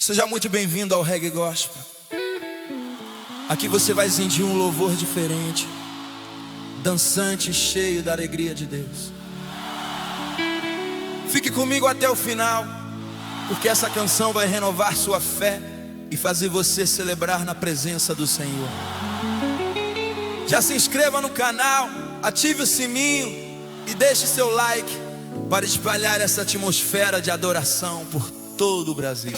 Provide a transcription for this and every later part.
Seja muito bem-vindo ao Reggae Gospel. Aqui você vai sentir um louvor diferente, dançante e cheio da alegria de Deus. Fique comigo até o final, porque essa canção vai renovar sua fé e fazer você celebrar na presença do Senhor. Já se inscreva no canal, ative o sininho e deixe seu like para espalhar essa atmosfera de adoração por todo o Brasil.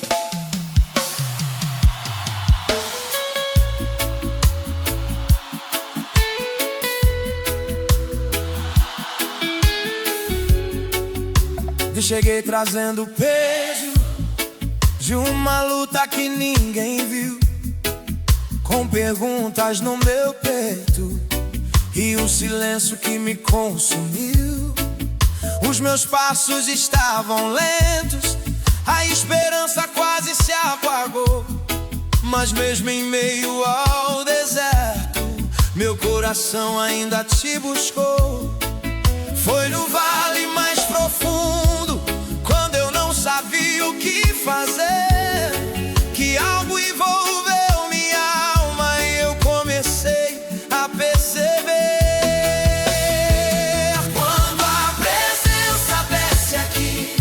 Eu cheguei trazendo o peso de uma luta que ninguém viu, com perguntas no meu peito e um silêncio que me consumiu. Os meus passos estavam lentos, a esperança quase se apagou, mas mesmo em meio ao deserto, meu coração ainda te buscou. Foi no vale mais profundo, quando eu não sabia o que fazer, que algo envolveu minha alma e eu comecei a perceber. Quando a presença desce aqui,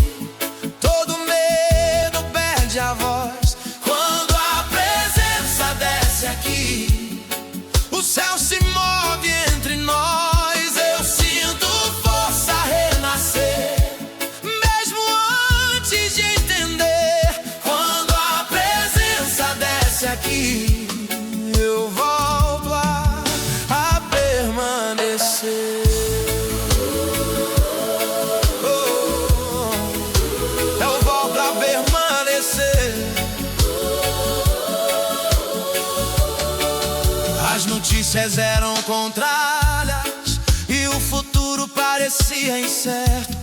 todo medo perde a voz. Quando a presença desce aqui, o céu se move entre nós. Aqui eu volto a permanecer. Eu volto a permanecer. As notícias eram contrárias e o futuro parecia incerto,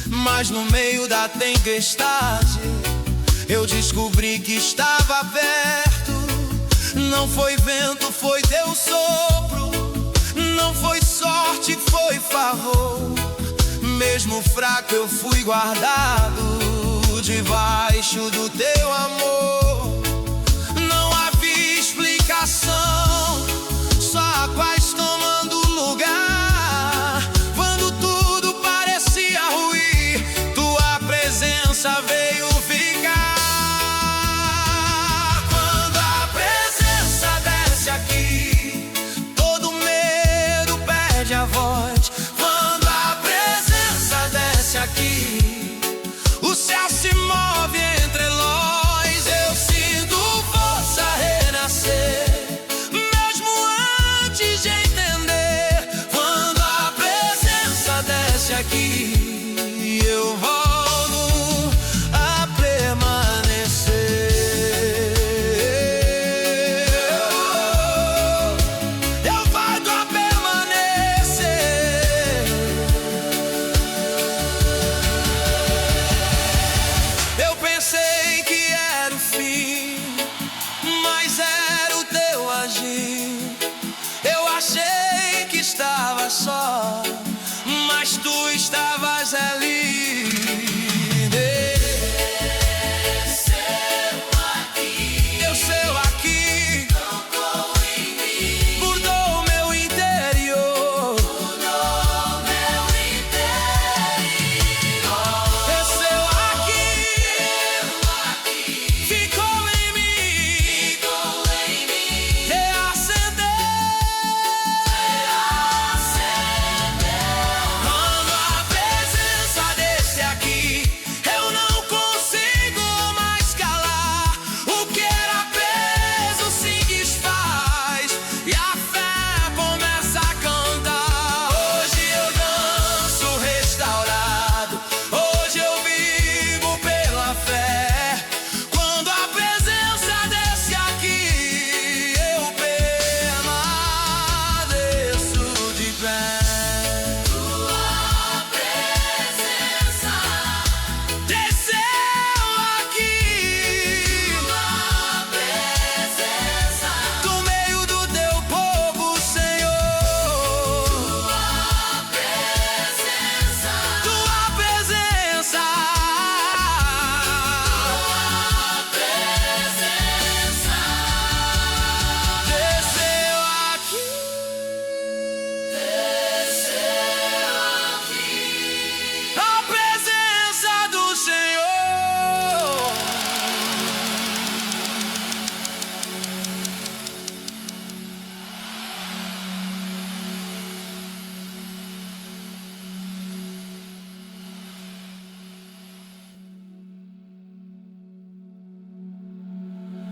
mas no meio da tempestade eu descobri que estava perto. Não foi vento, foi Deus sopro. Não foi sorte, foi favor. Mesmo fraco eu fui guardado debaixo do teu amor. Não havia explicação, só a paz tomando lugar. Quando tudo parecia ruir, tua presença veio ficar. Aqui, todo medo perde a voz. Quando a presença desce aqui, o céu se move entre nós.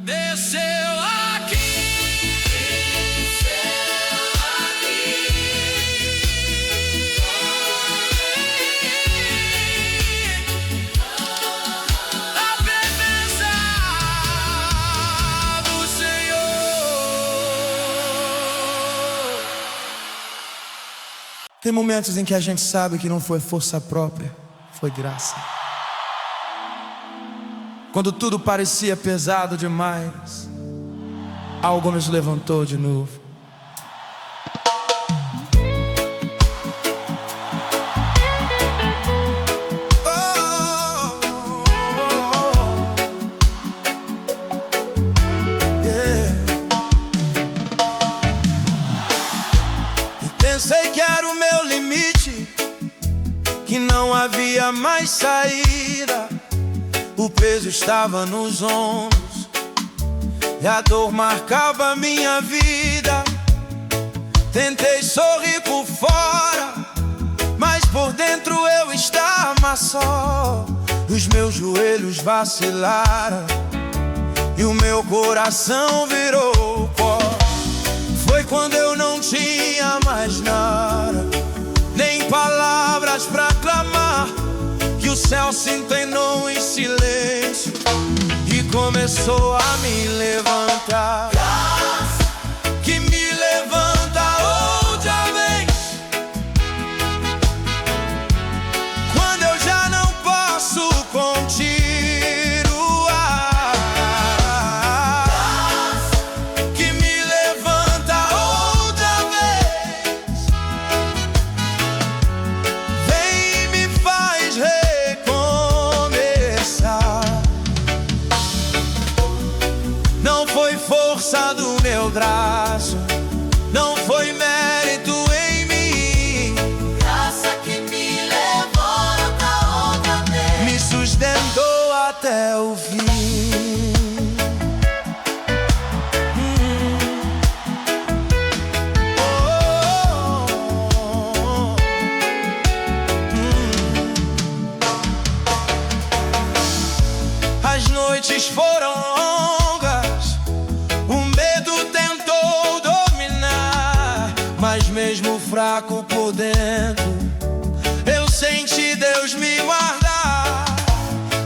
desceu aqui. A presença do Senhor. Tem momentos em que a gente sabe que não foi força própria, foi graça. Quando tudo parecia pesado demais, algo nos levantou de novo. Oh, yeah. E pensei que era o meu limite, que não havia mais saída. O peso estava nos ombros e a dor marcava minha vida. Tentei sorrir por fora, mas por dentro eu estava só. Os meus joelhos vacilaram e o meu coração virou pó. Foi quando eu não tinha mais nada, nem palavras pra clamar, que o céu se inclinou em silêncio e começou a me levantar. Graça que me levanta outra vez, quando eu já não posso continuar. Graça que me levanta outra vez, vem e me faz não foi força do meu braço, não foi mérito em mim. Graça que me levanta outra vez, me sustentou até o fim. As noites foram longas, o medo tentou dominar, mas mesmo fraco por dentro, eu senti Deus me guardar.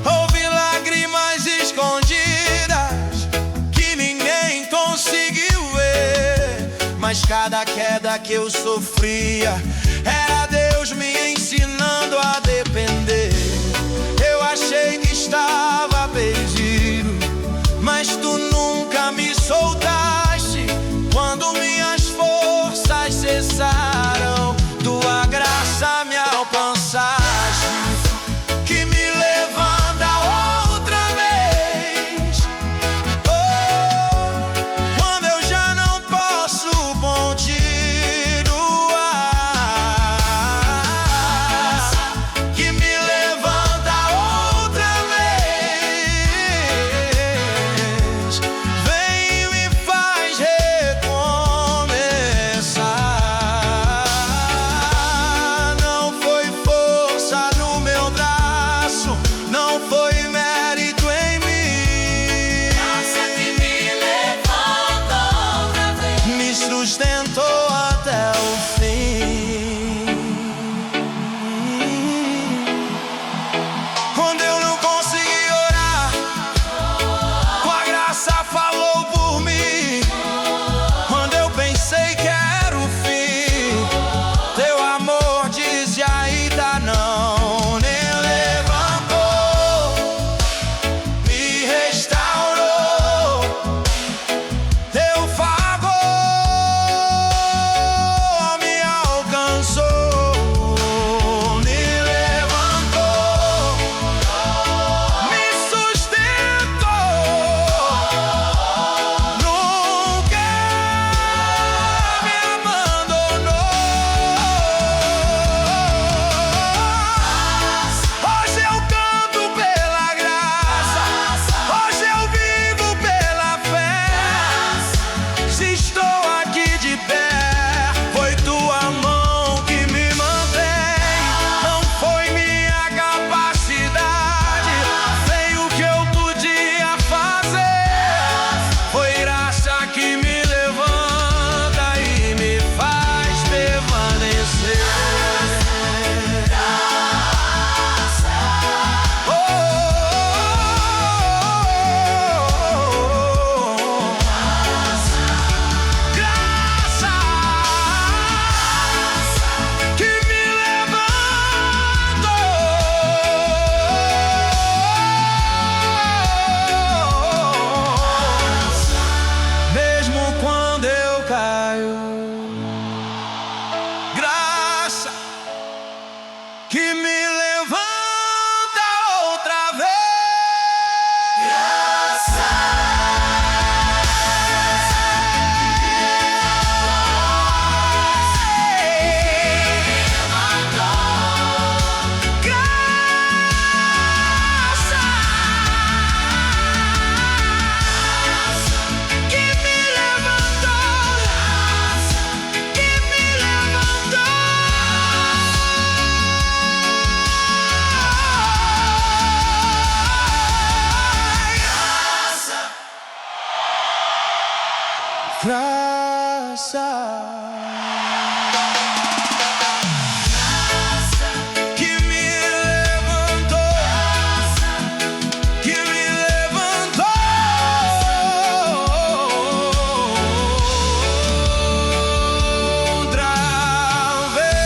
Houve lágrimas escondidas que ninguém conseguiu ver, mas cada queda que eu sofria era Deus me ensinando a depender. Eu achei que estava perdido, mas tu nunca me soltaste. Quando minhas forças cessaram, tua graça me alcançaste, que me levanta outra vez. Oh, quando eu já não posso continuar, que me levanta outra vez. Graça que me levantou, que me levantou outra vez.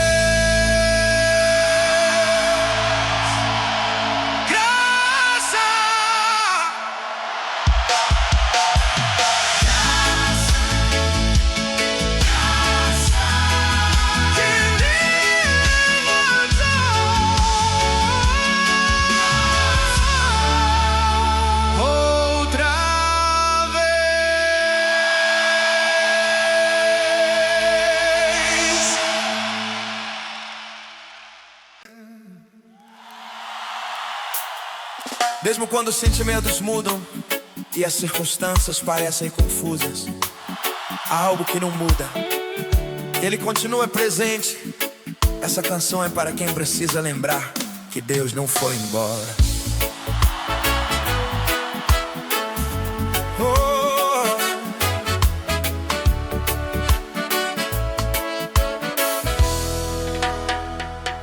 Graça mesmo quando os sentimentos mudam e as circunstâncias parecem confusas, há algo que não muda. Ele continua presente. Essa canção é para quem precisa lembrar que Deus não foi embora.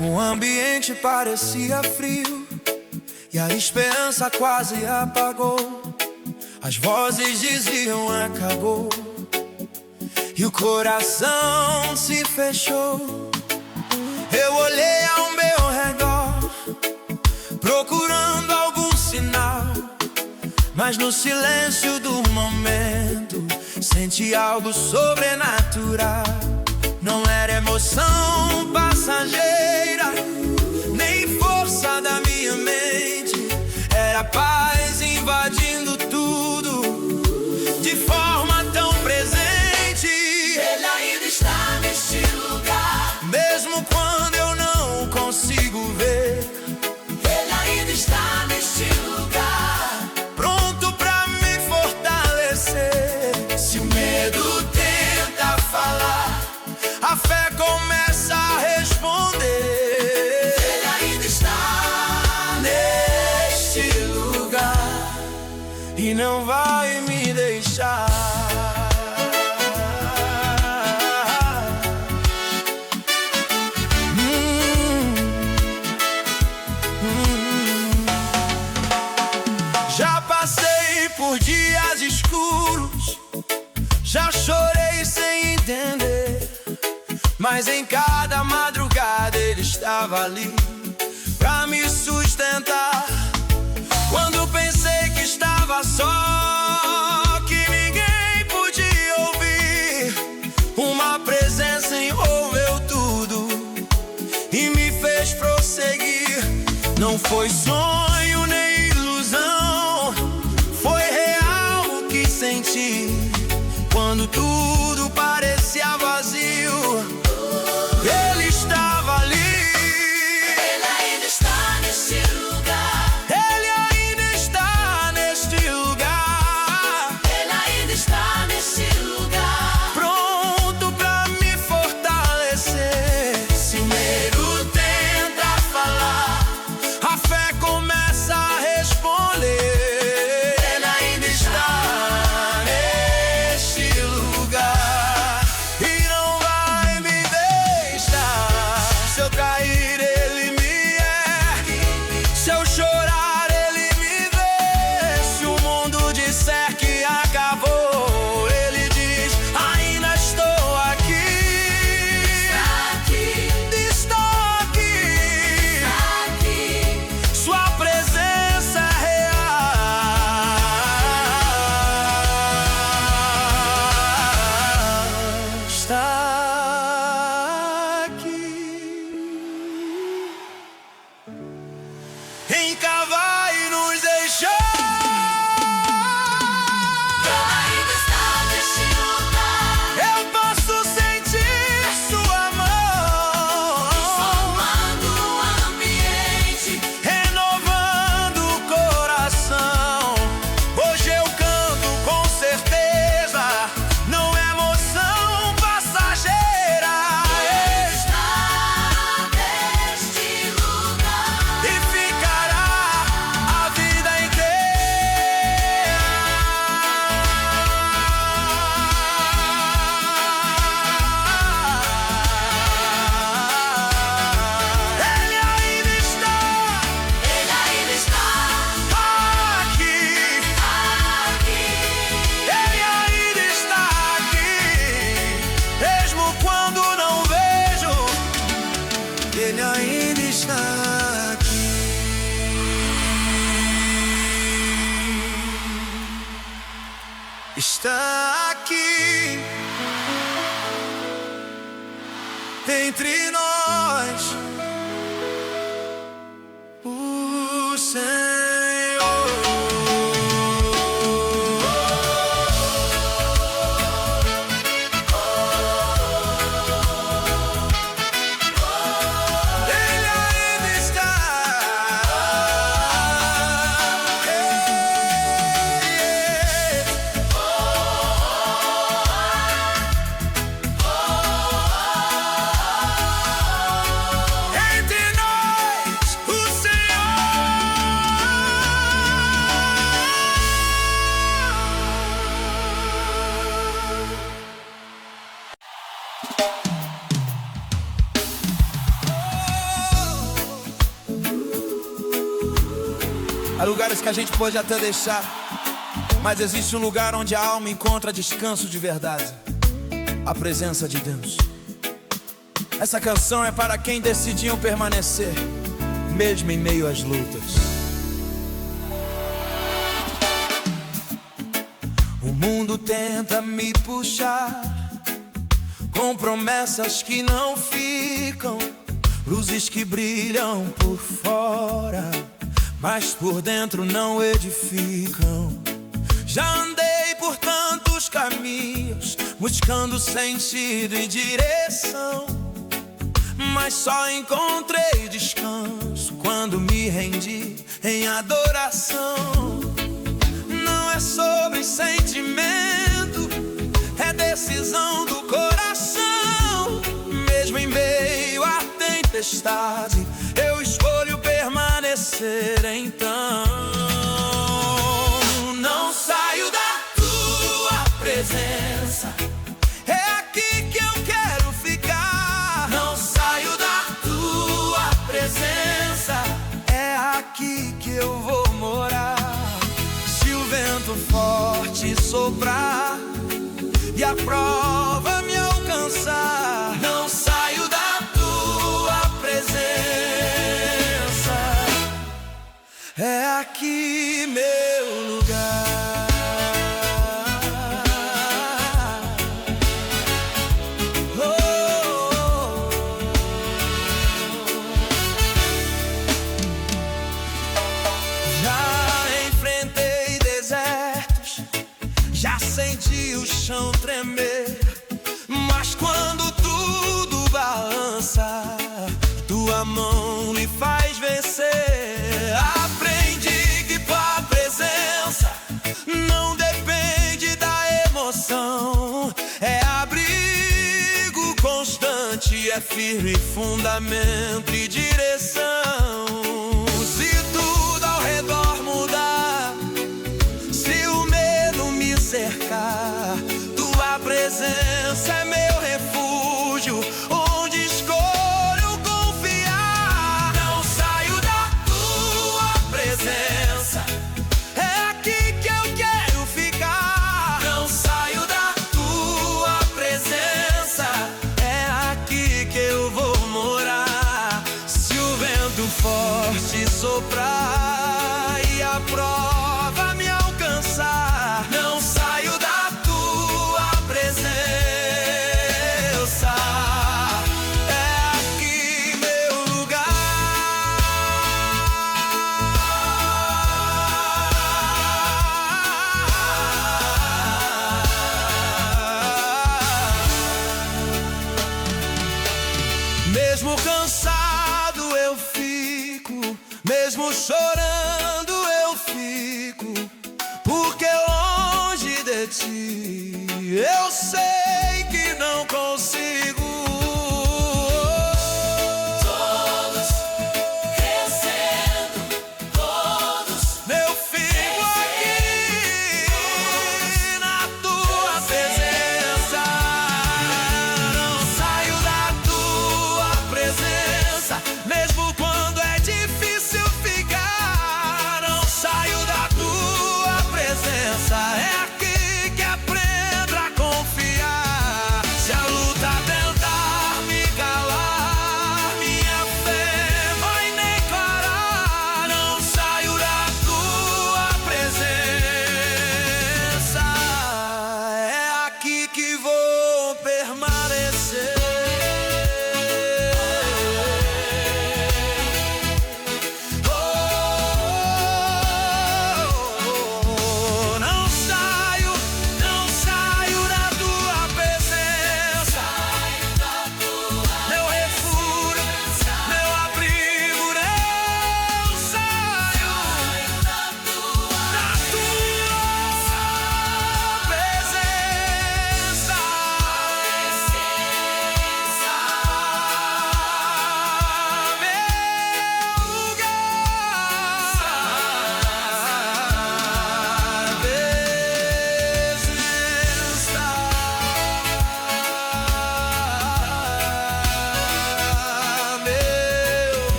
O ambiente parecia frio e a esperança quase apagou. As vozes diziam acabou e o coração se fechou. Eu olhei ao meu redor procurando algum sinal, mas no silêncio do momento senti algo sobrenatural. Não era emoção passageira, nem força da minha mente. Era paz invadindo tudo de forma tão presente. Ele ainda está neste lugar, mesmo quando eu não consigo ver. Ele ainda está neste lugar, Pronto pra me fortalecer. Se o medo tenta falar, a fé começa a responder. Ele ainda está Neste lugar e não vai me deixar. Já passei por dias escuros, já chorei sem entender, mas em cada madrugada Ele estava ali pra me sustentar. Quando pensei que estava só, que ninguém podia ouvir, uma presença envolveu tudo e me fez prosseguir. Não foi sonho nem ilusão, foi real o que senti. Quando tudo parecia vazio, Ele estava ali. Ele ainda está neste lugar, Ele ainda está neste lugar, Ele ainda está neste lugar, pronto pra me fortalecer. Se o medo tenta falar, a fé começa está aqui entre nós, o Senhor. Há lugares que a gente pode até deixar, mas existe um lugar onde a alma encontra descanso de verdade: a presença de Deus. Essa canção é para quem decidiu permanecer, mesmo em meio às lutas. O mundo tenta me puxar com promessas que não ficam, luzes que brilham por fora, mas por dentro não edificam. Já andei por tantos caminhos, buscando sentido e direção, mas só encontrei descanso quando me rendi em adoração. Não é sobre sentimento, é decisão do coração. Mesmo em meio à tempestade, eu escolho permanecer. Então não saio da tua presença, é aqui que eu quero ficar. Não saio da tua presença, é aqui que eu vou morar. Se o vento forte soprar e a prova me alcançar, não saio da tua presença. É aqui meu lugar. Já enfrentei desertos, já senti o chão tremer, mas quando tudo balança, tua mão me faz vencer. Aprendi que tua presença não depende da emoção, é abrigo constante, é firme fundamento e direção. Se tudo ao redor mudar, se o medo me cercar, tua presença é meu refúgio, onde escolho confiar. Não saio da tua presença, é aqui que eu quero ficar. Não saio da tua presença, é aqui que eu vou morar. Se o vento forte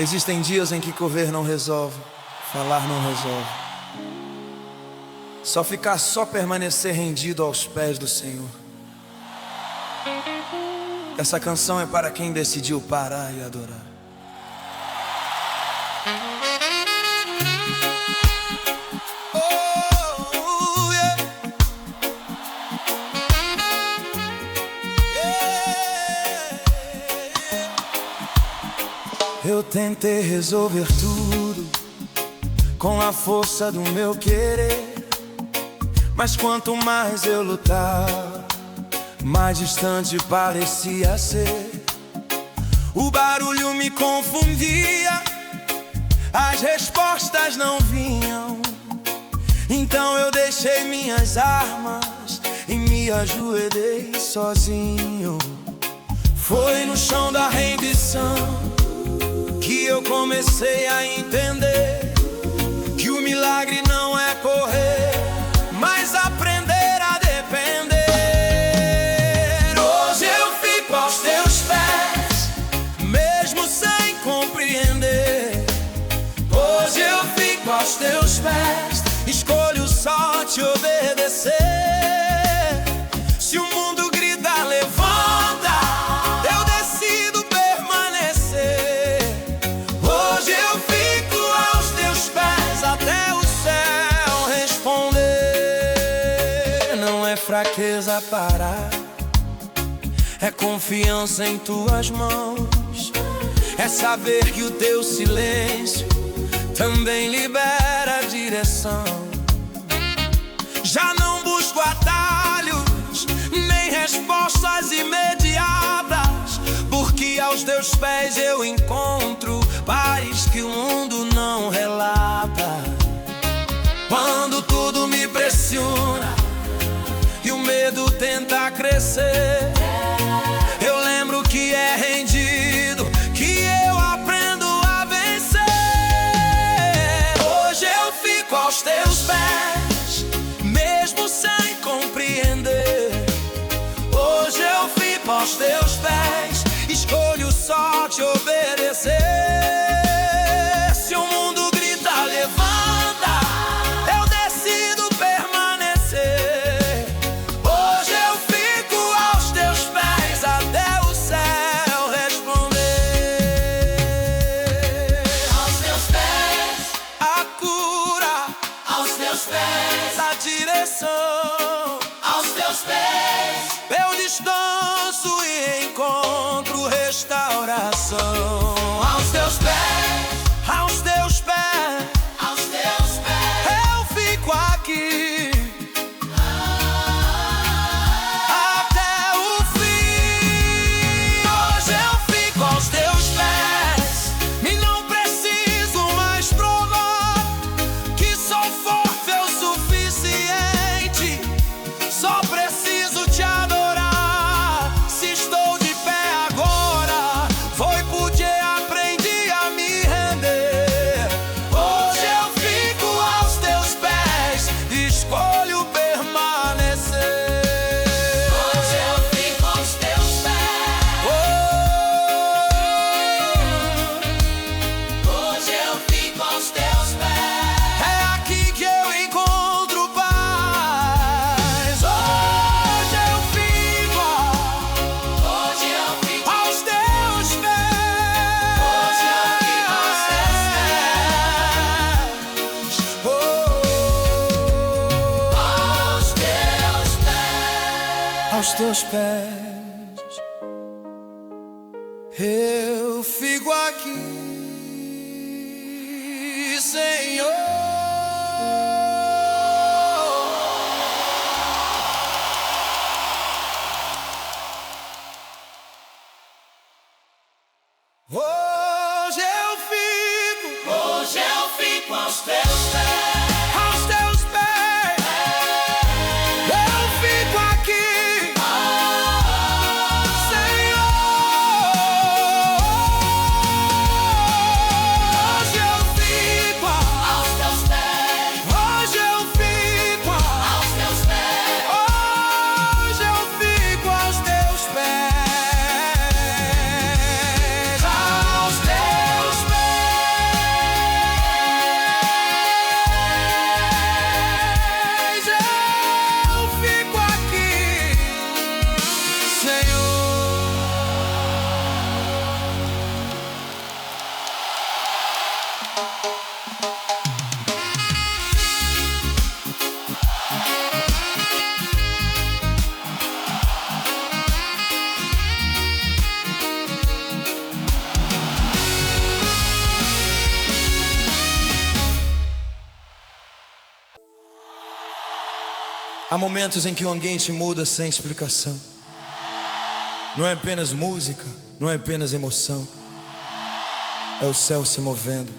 Existem dias em que correr não resolve, falar não resolve. Só permanecer rendido aos pés do Senhor. Essa canção é para quem decidiu parar e adorar. Eu tentei resolver tudo com a força do meu querer, mas quanto mais eu lutava, mais distante parecia ser. O barulho me confundia, as respostas não vinham. Então eu deixei minhas armas e me ajoelhei sozinho. Foi no chão da rendição que eu comecei a entender que o milagre não é correr, mas aprender a depender. Hoje eu fico aos teus pés, mesmo sem compreender. Hoje eu fico aos teus pés, escolho só te obedecer. Se o mundo grita, levanta, eu decido permanecer. Hoje eu fico aos teus pés até o céu responder. Não é fraqueza parar, é confiança em tuas mãos. É saber que o teu silêncio também libera direção. Já não busco atalhos, nem respostas imediatas, porque aos teus pés eu encontro paz que o mundo não relata. Quando tudo me pressiona e o medo tenta crescer, eu lembro que é rendido que eu aprendo a vencer. Hoje eu fico aos teus pés, mesmo sem compreender. Hoje eu fico aos teus pés, escolho só te obedecer. Se o mundo grita, levanta, eu decido permanecer. Hoje eu fico aos teus pés até o céu responder. Aos teus pés, A cura, aos teus pés, a direção. aos teus pés, Eu descanso e encontro restauração. aos teus pés, Aos teus pés, aos teus pés. eu fico aqui até o fim. Hoje eu fico aos teus pés e não preciso mais provar que sou forte o suficiente. Só preciso te adorar. Se estou de pé agora, foi porque aprendi a me render. Hoje eu fico aos teus pés, escolho permanecer. Hoje eu fico aos teus pés, hoje eu fico aos teus pés. É aqui que eu encontro paz. Hoje eu fico Hoje eu fico, aos teus pés. hoje eu fico aos teus Oh, pés, aos teus pés. Eu fico aqui, Senhor. Hoje eu fico hoje eu fico aos teus pés. aos teus pés. Eu fico aqui, Senhor. Hoje eu fico Aos teus pés, hoje eu fico aos teus pés, hoje eu fico aos teus pés. Aos teus pés. Há momentos em que o ambiente muda sem explicação. Não é apenas música, não é apenas emoção. É o céu se movendo.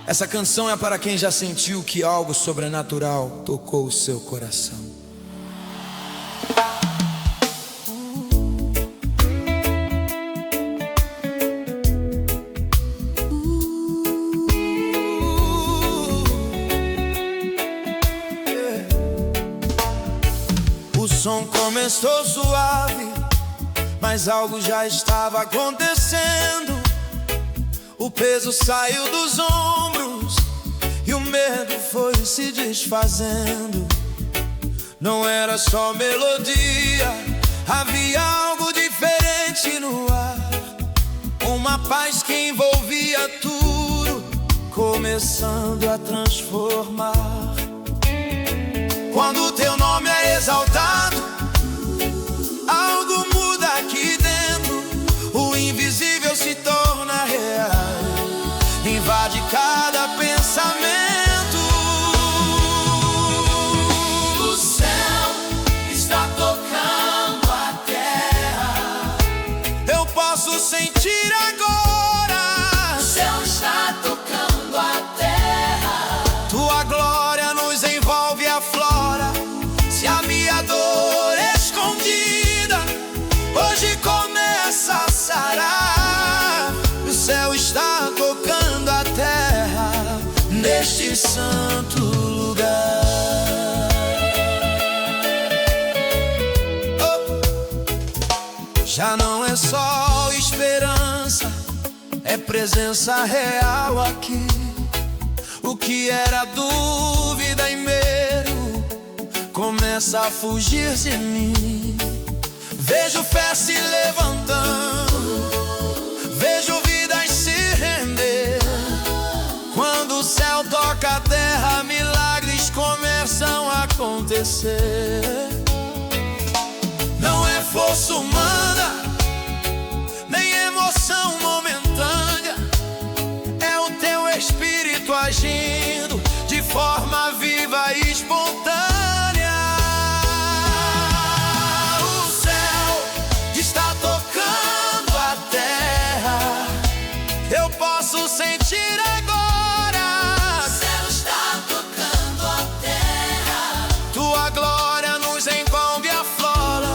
Essa canção é para quem já sentiu que algo sobrenatural tocou o seu coração. O som começou suave, mas algo já estava acontecendo. O peso saiu dos ombros e o medo foi se desfazendo. Não era só melodia, havia algo diferente no ar. Uma paz que envolvia tudo, começando a transformar. Quando teu nome é exaltado, algo muda aqui dentro. O invisível se torna real, invade cada pensamento. O céu está tocando a terra. Eu posso sentir agora. O céu está tocando a terra. Tua glória nos envolve, aflora. Se a minha dor é escondida, hoje começa a sarar. O céu está tocando a terra neste santo lugar. Oh. Já não é só esperança, é presença real aqui. O que era dúvida e medo começa a fugir de mim. Vejo fé se levantando, vejo vidas se render. Quando o céu toca a terra, milagres começam a acontecer. Não é força humana, nem emoção momentânea. É o teu espírito agindo de forma viva e espontânea. O céu está tocando a terra. Eu posso sentir agora. O céu está tocando a terra. Tua glória nos envolve, aflora.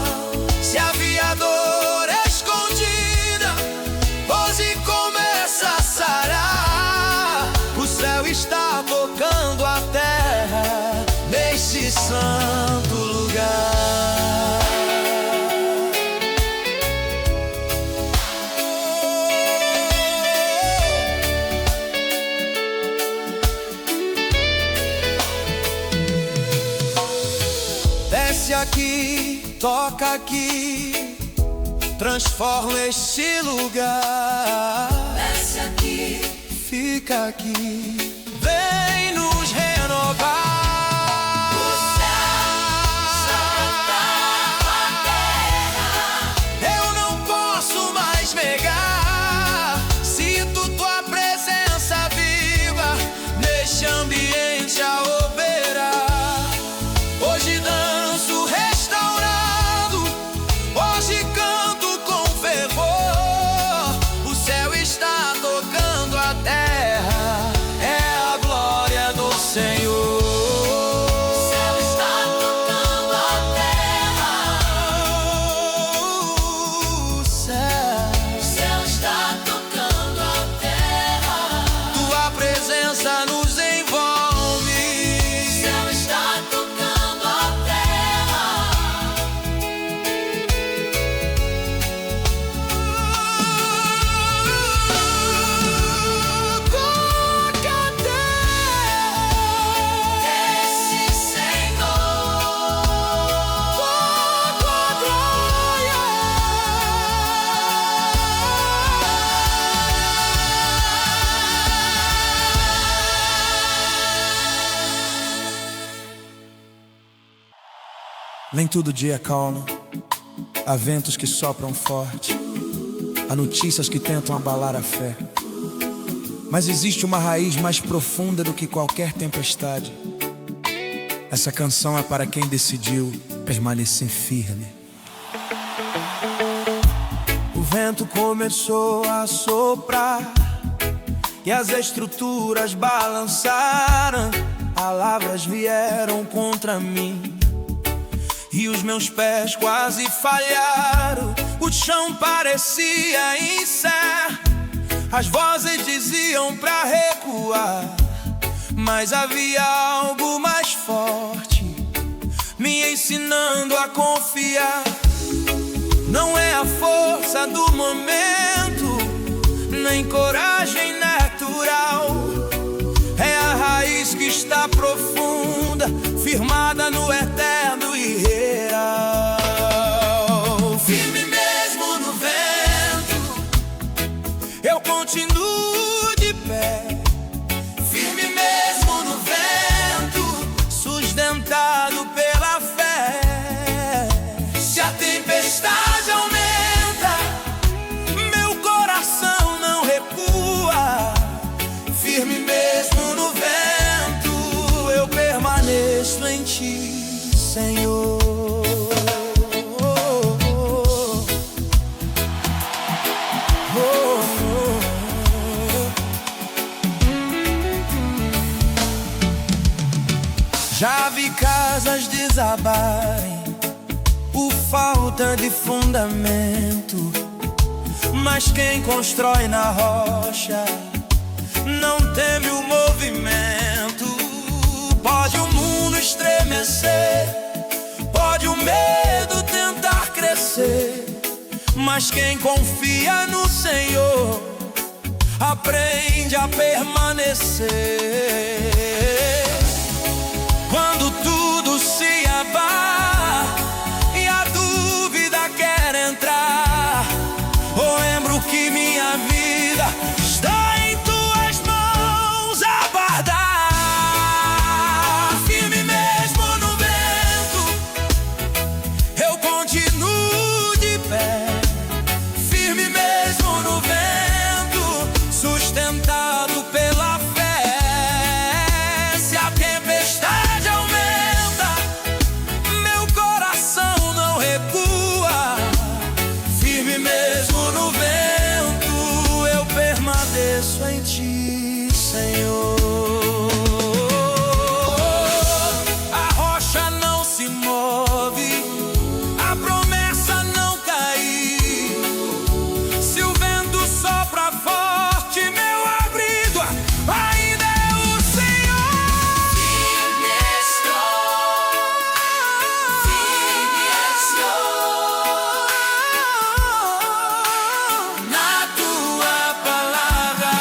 Se havia dor escondida, hoje começa a sarar. O céu está tocando a terra neste santo lugar. Desce aqui, toca aqui, transforma este lugar. Desce aqui, Fica aqui, vem nos renovar. o céu está tocando a terra. Eu não posso mais negar, sinto tua presença viva neste ambiente a operar. Hoje danço restaurado, hoje canto com fervor. O céu está tocando a terra, é a glória do Senhor. Nem todo dia é calmo. Há ventos que sopram forte, há notícias que tentam abalar a fé. Mas existe uma raiz mais profunda do que qualquer tempestade. Essa canção é para quem decidiu permanecer firme. O vento começou a soprar e as estruturas balançaram. Palavras vieram contra mim e os meus pés quase falharam. O chão parecia incerto, as vozes diziam pra recuar, mas havia algo mais forte me ensinando a confiar. Não é a força do momento, nem coragem natural. É a raiz que está profunda, firmada no eterno e real. Firme mesmo no vento, eu continuo de pé. firme mesmo no vento, Sustentado pela fé. se a tempestade aumenta, Meu coração não recua. firme mesmo no vento, Eu permaneço em ti, Senhor. Já vi casas desabarem por falta de fundamento, mas quem constrói na rocha não teme o movimento. Pode o mundo estremecer, pode o medo tentar crescer, mas quem confia no Senhor aprende a permanecer. Quando tudo se abala e a dúvida quer entrar, eu lembro que minha vida está em tuas mãos a guardar. Firme mesmo no vento, eu continuo de pé. Firme mesmo no vento, sustentado pela fé. Se a tempestade aumenta, meu coração não recua. Firme mesmo no vento, eu permaneço em ti, Senhor. A rocha não se move, a promessa não caiu. Se o vento sopra forte, meu abrigo ainda é o Senhor. firme estou na tua palavra.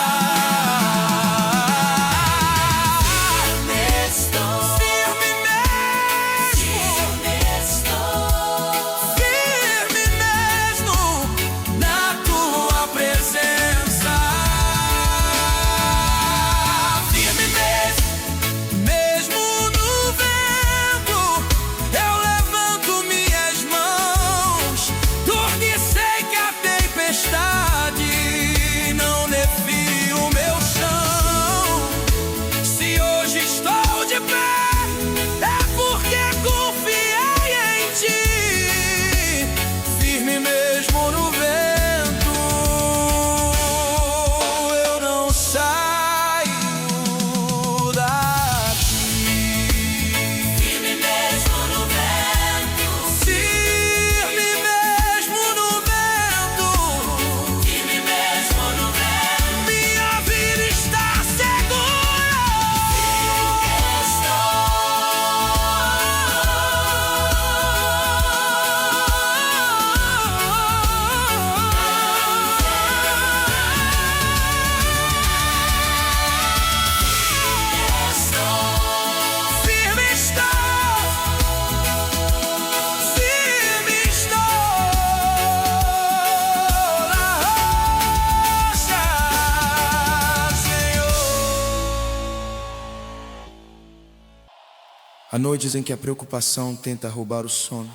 Há noites em que a preocupação tenta roubar o sono,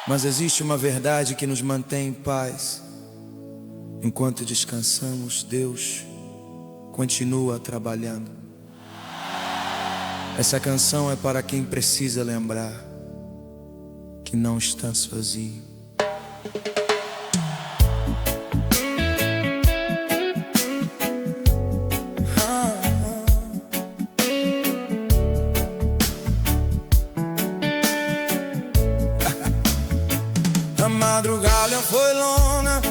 mas existe uma verdade que nos mantém em paz. Enquanto descansamos, Deus continua trabalhando. Essa canção é para quem precisa lembrar que não está sozinho. A madrugada foi longa,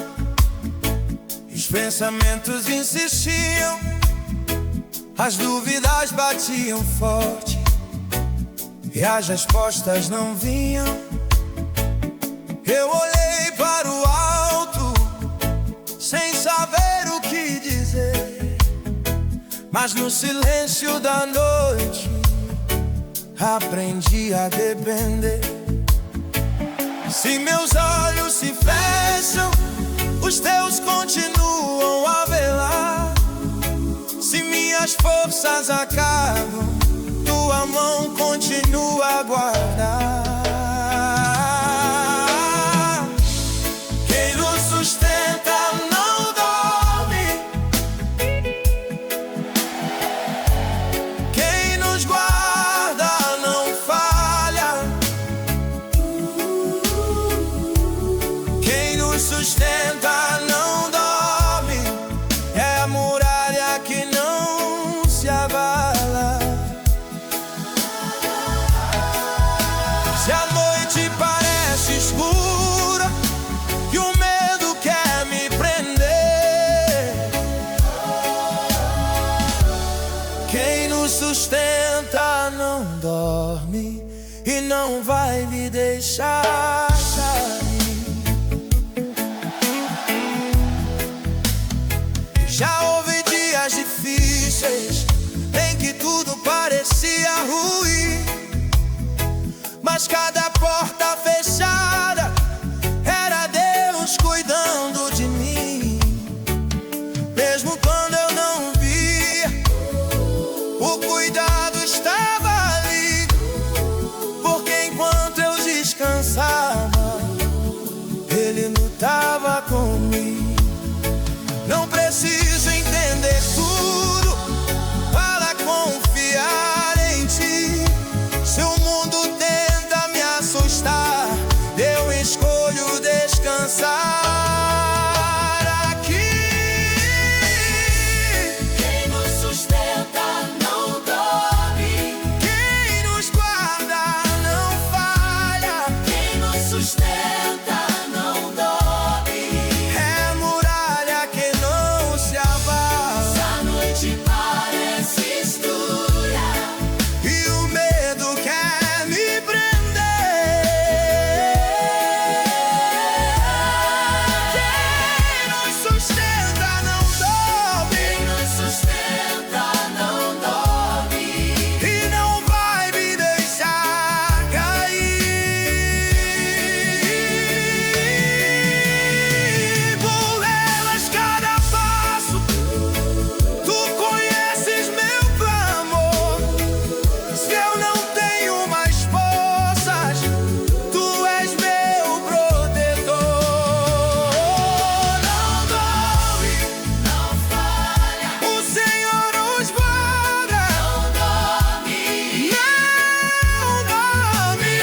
os pensamentos insistiam, as dúvidas batiam forte e as respostas não vinham. Eu olhei para o alto sem saber o que dizer, mas no silêncio da noite aprendi a depender. Se meus olhos se fecham, os teus continuam a velar. Se minhas forças acabam, tua mão continua a guardar. Quem nos sustenta não dorme, quem nos guarda não falha. Quem nos sustenta não dorme, é a muralha que não se abala. Se a noite parece escura e o medo quer me prender, quem nos sustenta não dorme e não vai me deixar cair. Já houve dias difíceis em que tudo parecia ruim, mas cada porta fechada era Deus cuidando de mim. Mesmo quando eu não via, o cuidado estava ali, porque enquanto eu descansava, Ele lutava comigo. Não preciso entender tudo para confiar em ti. Se o mundo tenta me assustar, eu escolho descansar aqui. Quem nos sustenta não dorme, Quem nos guarda não falha. quem nos sustenta não dorme. É muralha que não se abala, Se a noite parece escura e o medo quer me prender, quem nos sustenta não dorme quem nos sustenta não dorme. e não vai me deixar cair. Por elas cada passo, tu conheces meu clamor. Se eu não tenho mais forças, tu és meu protetor. Não dorme, Não falha, o Senhor os guarda. não dorme, Não dorme,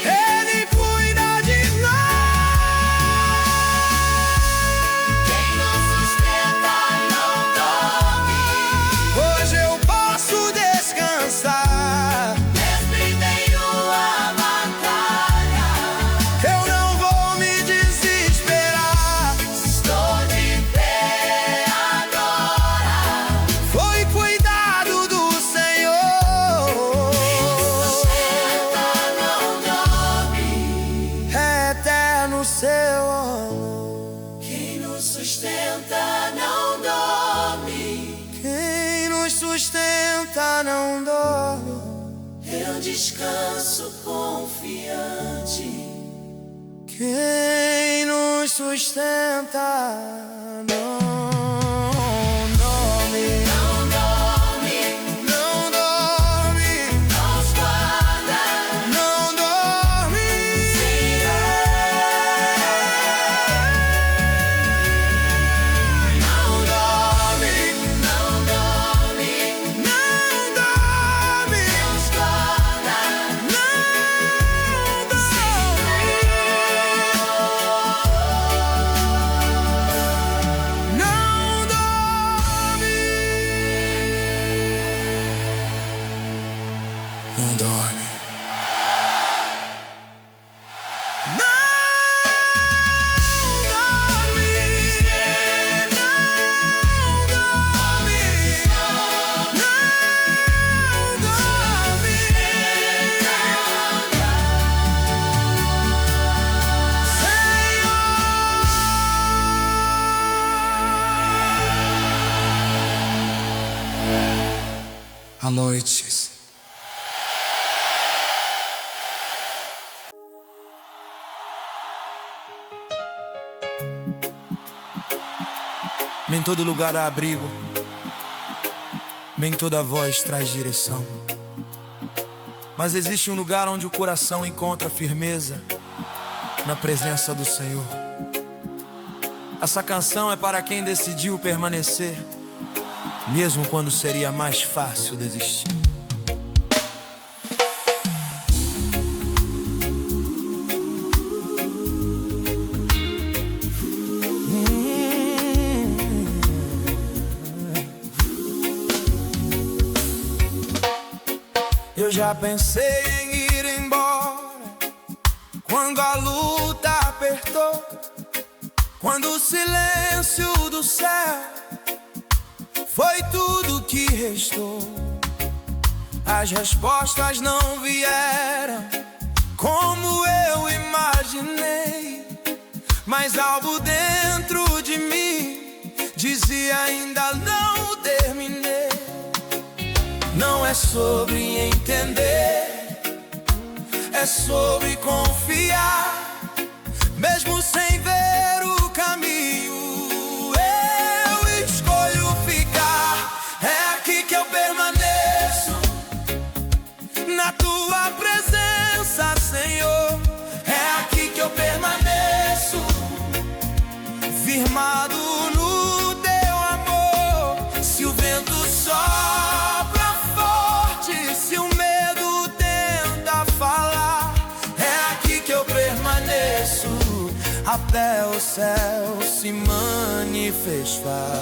Ele cuida de nós. quem nos sustenta não dorme. Hoje eu posso descansar, Mesmo em meio à batalha, eu não vou me desesperar. estou de pé agora. Foi cuidado do Senhor, Sustenta não dorme, é eterno seu amor. quem nos sustenta não dorme. Quem nos sustenta não dorme, Eu descanso confiante. quem nos sustenta não dorme. Não dorme, Não dorme. à noite. Nem todo lugar há abrigo, nem toda voz traz direção. Mas existe um lugar onde o coração encontra firmeza, na presença do Senhor. Essa canção é para quem decidiu permanecer, mesmo quando seria mais fácil desistir. Eu já pensei em ir embora quando a luta apertou, quando o silêncio do céu foi tudo que restou. As respostas não vieram como eu imaginei, mas algo dentro de mim dizia: ainda não terminei. Não é sobre entender, é sobre confiar, mesmo sem ver o caminho. Eu escolho ficar, é aqui que eu permaneço, na tua presença, Senhor. É aqui que eu permaneço, firmado no teu amor. Se o vento sopra, se o medo tenta falar, é aqui que eu permaneço, até o céu se manifestar.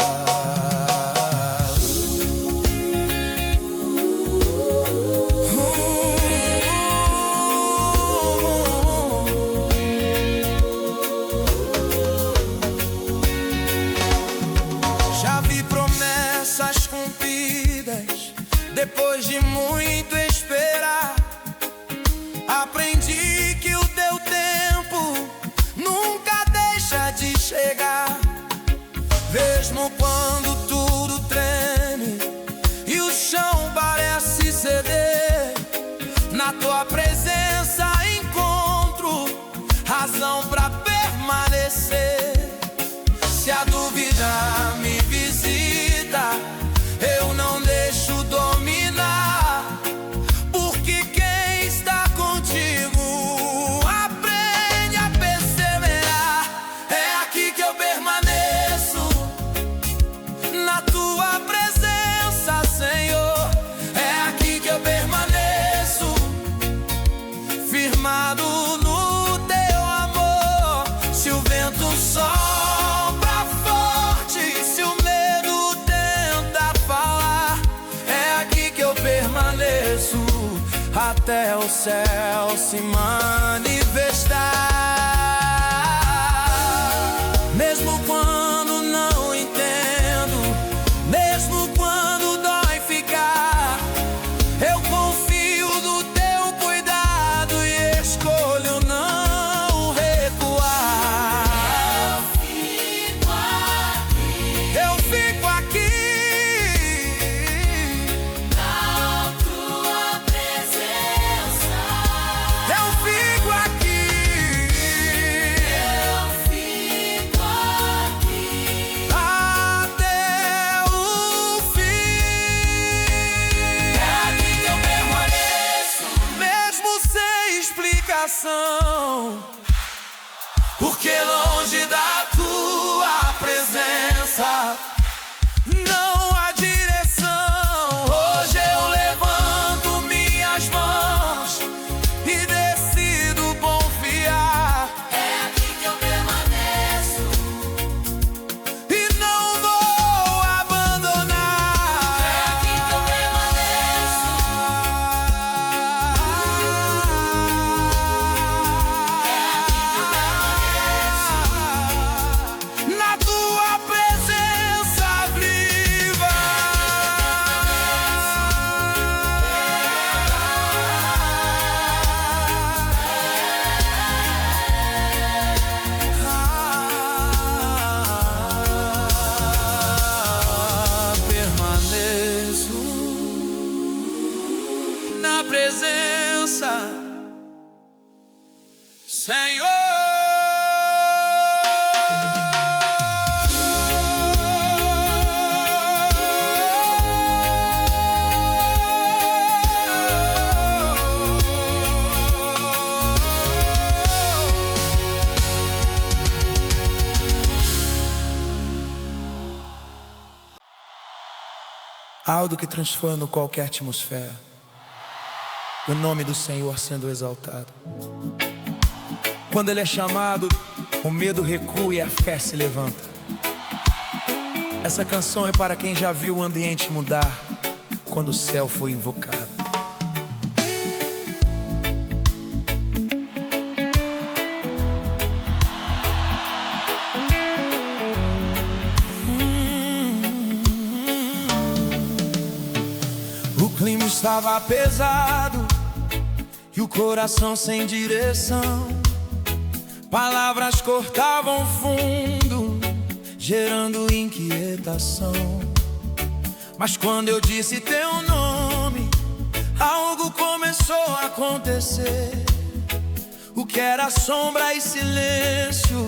Já vi promessas cumpridas depois de muito esperar. Aprendi que o teu tempo nunca deixa de chegar, mesmo quando tudo treme e o chão parece ceder. Na tua presença encontro razão pra permanecer. Se a dúvida me visita, eu não deixo dominar, porque quem está contigo aprende a perseverar. É aqui que eu permaneço, na tua presença, Senhor. É aqui que eu permaneço, firmado no teu amor. Se o vento sopra forte, se o medo tenta falar, é aqui que eu permaneço, até o céu se manifestar. Mesmo quando não entendo, mesmo quando dói ficar, eu confio no teu cuidado e escolho não recuar. Eu fico aqui, Na tua presença, eu fico aqui, eu fico aqui. até o fim. É aqui que eu permaneço, Mesmo sem explicação, porque longe da tua presença não há direção. Hoje eu levanto minhas mãos e decido confiar, é aqui que eu permaneço, e não vou abandonar. é aqui que eu permaneço, É algo que transforma qualquer atmosfera. O nome do Senhor sendo exaltado. Quando Ele é chamado, o medo recua e a fé se levanta. Essa canção é para quem já viu o ambiente mudar quando o céu foi invocado. O clima estava pesado e o coração sem direção. Palavras cortavam fundo, gerando inquietação. Mas quando eu disse teu nome, algo começou a acontecer. O que era sombra e silêncio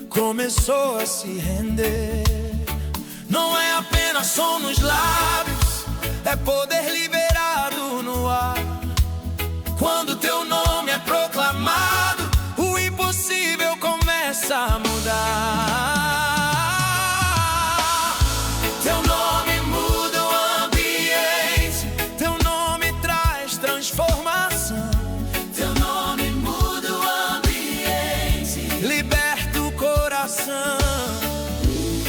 começou a se render. Não é apenas som nos lábios, é poder liberado no ar. Quando teu nome é proclamado, o impossível começa a mudar. Teu nome muda o ambiente, teu nome traz transformação. Teu nome muda o ambiente, Liberta o coração.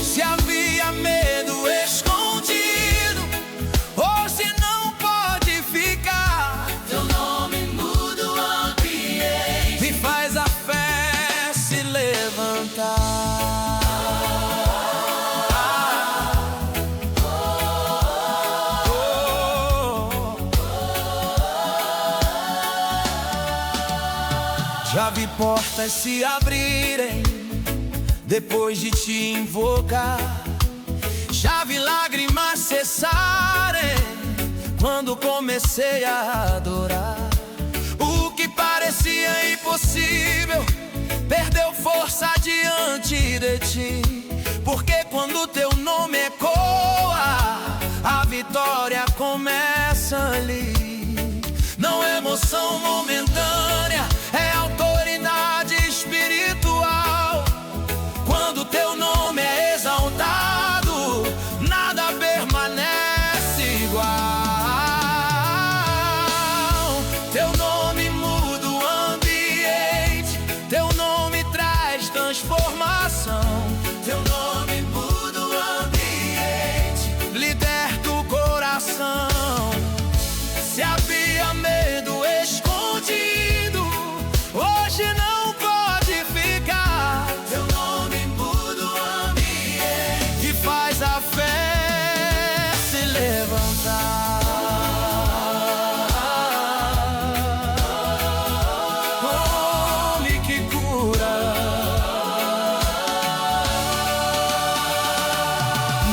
Se havia medo escondido, hoje não pode ficar. teu nome muda o ambiente, E faz a fé se levantar. Já vi portas se abrirem depois de te invocar. Já vi lágrimas cessarem quando comecei a adorar. O que parecia impossível perdeu força diante de ti, porque quando teu nome ecoa, a vitória começa ali. Não é emoção momentânea, é autoridade espiritual. Quando teu nome é exaltado, nada permanece igual. Teu nome muda o ambiente, teu nome traz transformação. teu nome muda o ambiente, Liberta o coração. Se havia medo escondido, hoje não pode ficar. teu nome muda o ambiente, E faz a fé se levantar. Nome que cura,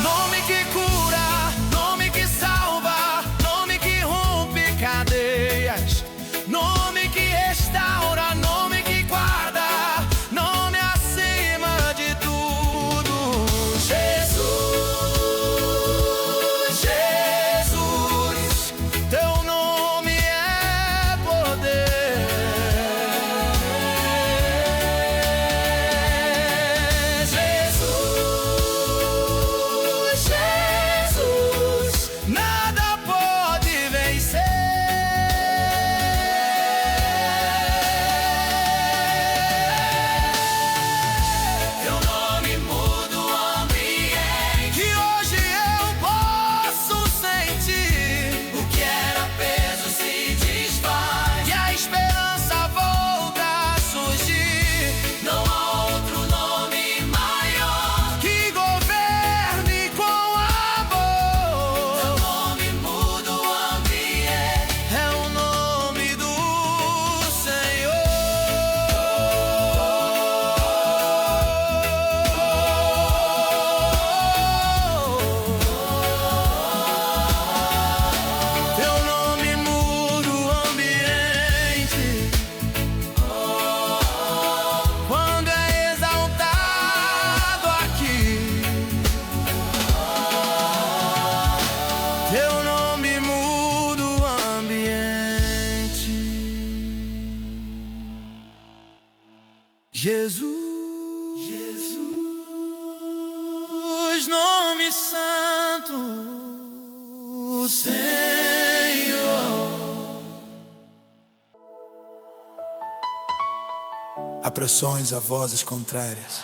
nome que cura, nome que salva, nome que rompe cadeias, nome que restaura, nome que guarda, nome acima de tudo. Jesus, Jesus, teu nome é poder. Jesus, Jesus, nada pode vencer. teu nome muda o ambiente. Que hoje eu posso sentir O que era peso se desfaz, que a esperança volta a surgir. não há outro nome maior. Que governe com Teu amor. nome muda o ambiente, É o nome do Senhor. Teu nome muda o ambiente quando é exaltado aqui. Teu nome muda o ambiente. Jesus, Jesus, nome santo. Senhor. Há pressões, há vozes contrárias.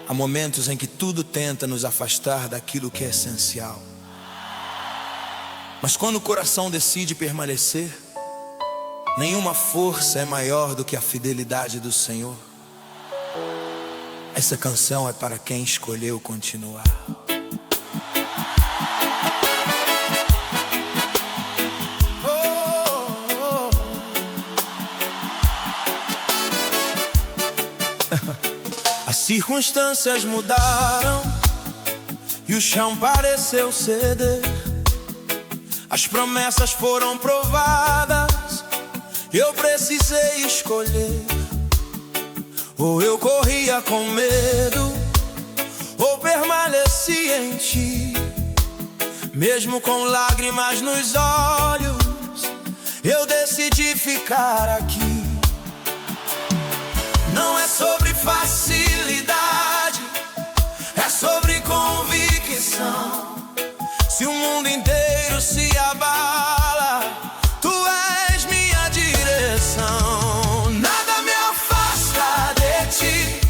Há momentos em que tudo tenta nos afastar daquilo que é essencial. Mas quando o coração decide permanecer, nenhuma força é maior do que a fidelidade do Senhor. Essa canção é para quem escolheu continuar. As circunstâncias mudaram e o chão pareceu ceder. As promessas foram provadas, eu precisei escolher. Ou eu corria com medo, ou permanecia em ti. Mesmo com lágrimas nos olhos, eu decidi ficar aqui. Não é sobre facilidade, é sobre convicção. Se o mundo inteiro se abala, tu és minha direção. Nada me afasta de ti,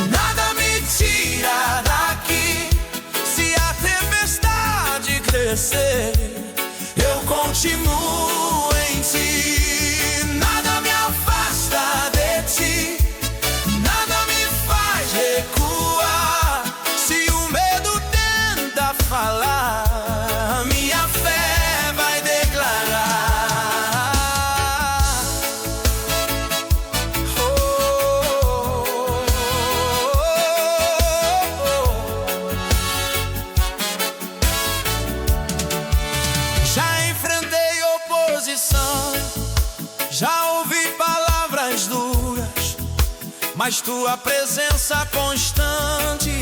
nada me tira daqui. Se a tempestade crescer, eu continuo em ti. Nada me afasta de ti, nada me faz recuar. Se o medo tenta falar, minha fé vai declarar. Oh, oh, oh, oh. Já enfrentei oposição, já ouvi palavras duras, mas tua presença constante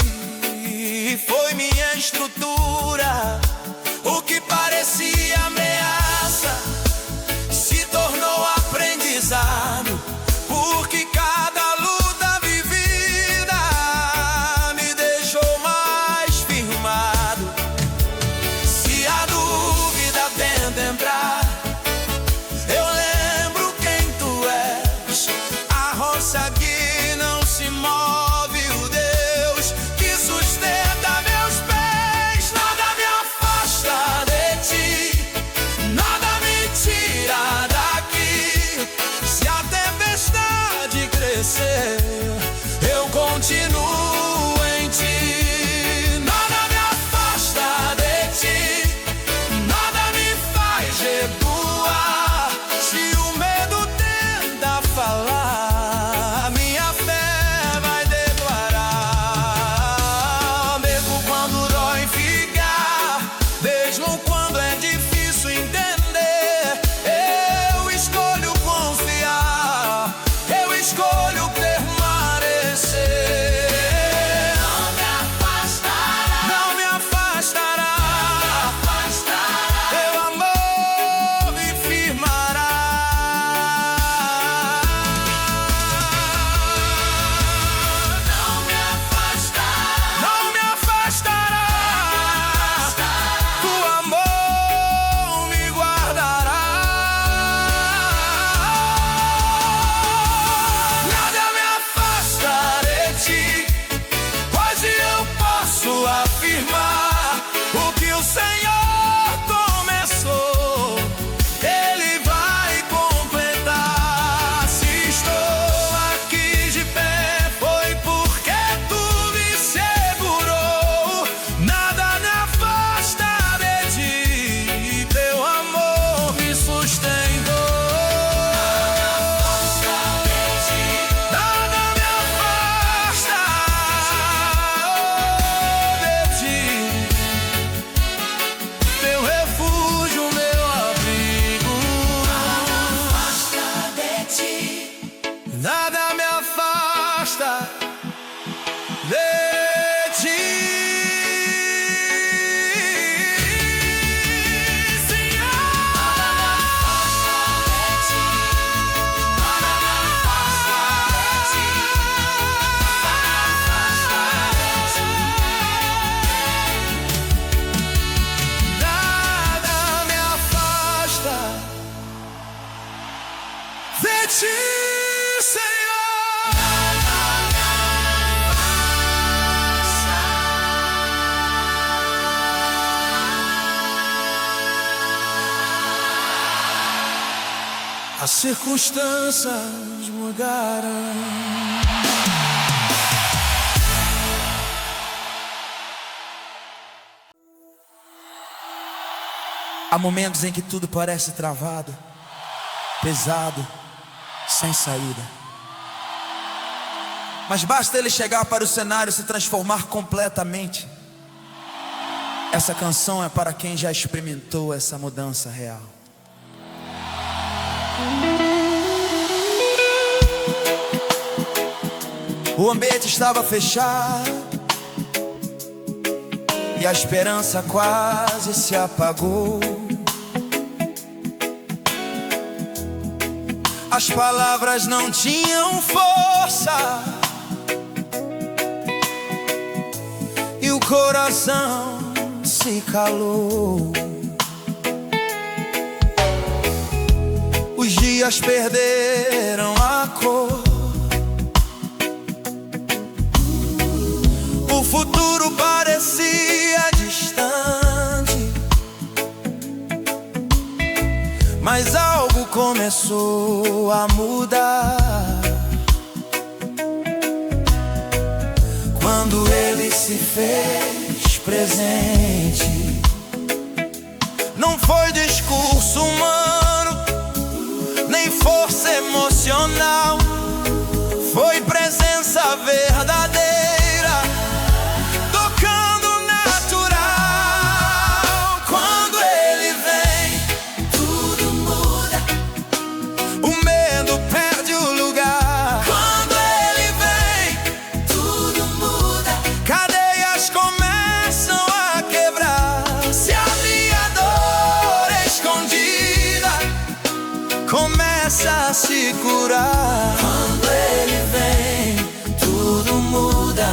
foi minha estrutura. O que parecia ameaça se tornou aprendizado, porque cada luta vivida me deixou mais firmado. Se a dúvida tenta entrar, eu lembro quem tu és, a rocha que não se move, o Deus que sustenta meus pés. Nada me afasta de ti, nada me tira daqui. Se a tempestade crescer, eu continuo em ti. Nada me afasta de ti, nada me faz recuar. Se o medo tenta falar, minha fé vai declarar. Mesmo quando dói ficar, mesmo quando é difícil entender, eu escolho confiar, eu escolho permanecer. Não me afastará, não me afastará, teu amor me firmará. Não me afastará, não me afastará, tu amor me guardará. Nada me afasta de ti, hoje eu posso afirmar: o que o Senhor começou, Ele vai completar. Se estou aqui de pé, foi porque tu me segurou. Nada me afasta de ti, teu amor me sustentou. Nada me afasta de ti. As circunstâncias mudaram. Há momentos em que tudo parece travado, pesado, sem saída. Mas basta ele chegar para o cenário se transformar completamente. Essa canção é para quem já experimentou essa mudança real. O ambiente estava fechado e a esperança quase se apagou. As palavras não tinham força e o coração se calou. Os dias perderam a cor. O futuro parecia distante, mas algo começou a mudar quando ele se fez presente. Não foi discurso humano, nem força emocional, foi presença verdadeira. Começa a se curar. Quando ele vem, tudo muda.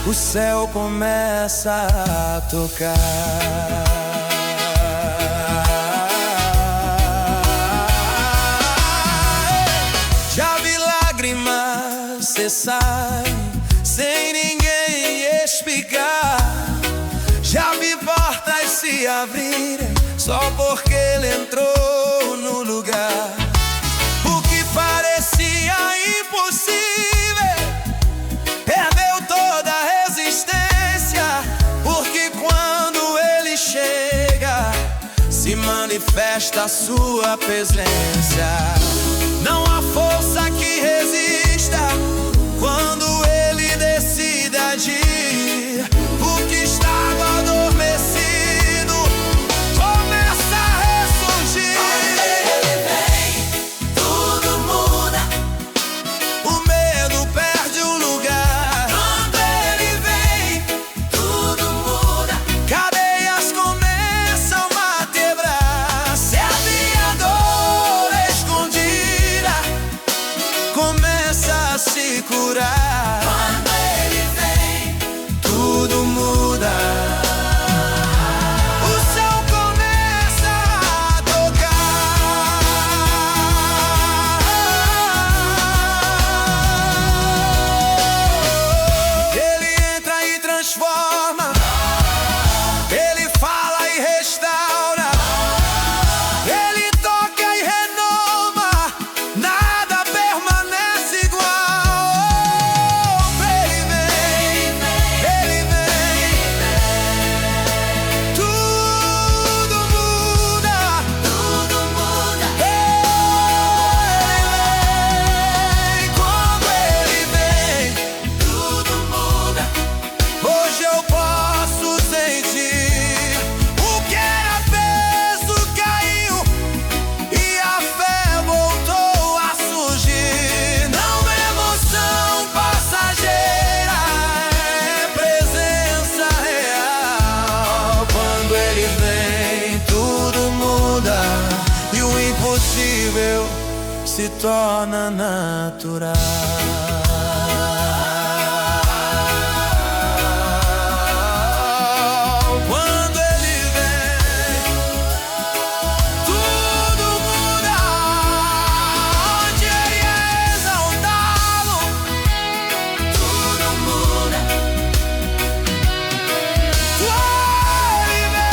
O céu começa a tocar. Já vi lágrimas cessarem sem ninguém explicar. Já vi portas se abrirem só porque ele entrou no lugar. O que parecia impossível perdeu toda a resistência, porque quando ele chega, se manifesta a sua presença. Não há força que resista quando ele decide agir. O que estava adormecido se curar. Quando ele vem, tudo muda. O céu começa a tocar. Ele entra e transforma. Ele fala e restaura. Ele toca e renova. Nada permanece igual. Se torna natural. Quando ele vem, tudo muda. Onde ele é exaltado, tudo muda. Quando ele vem,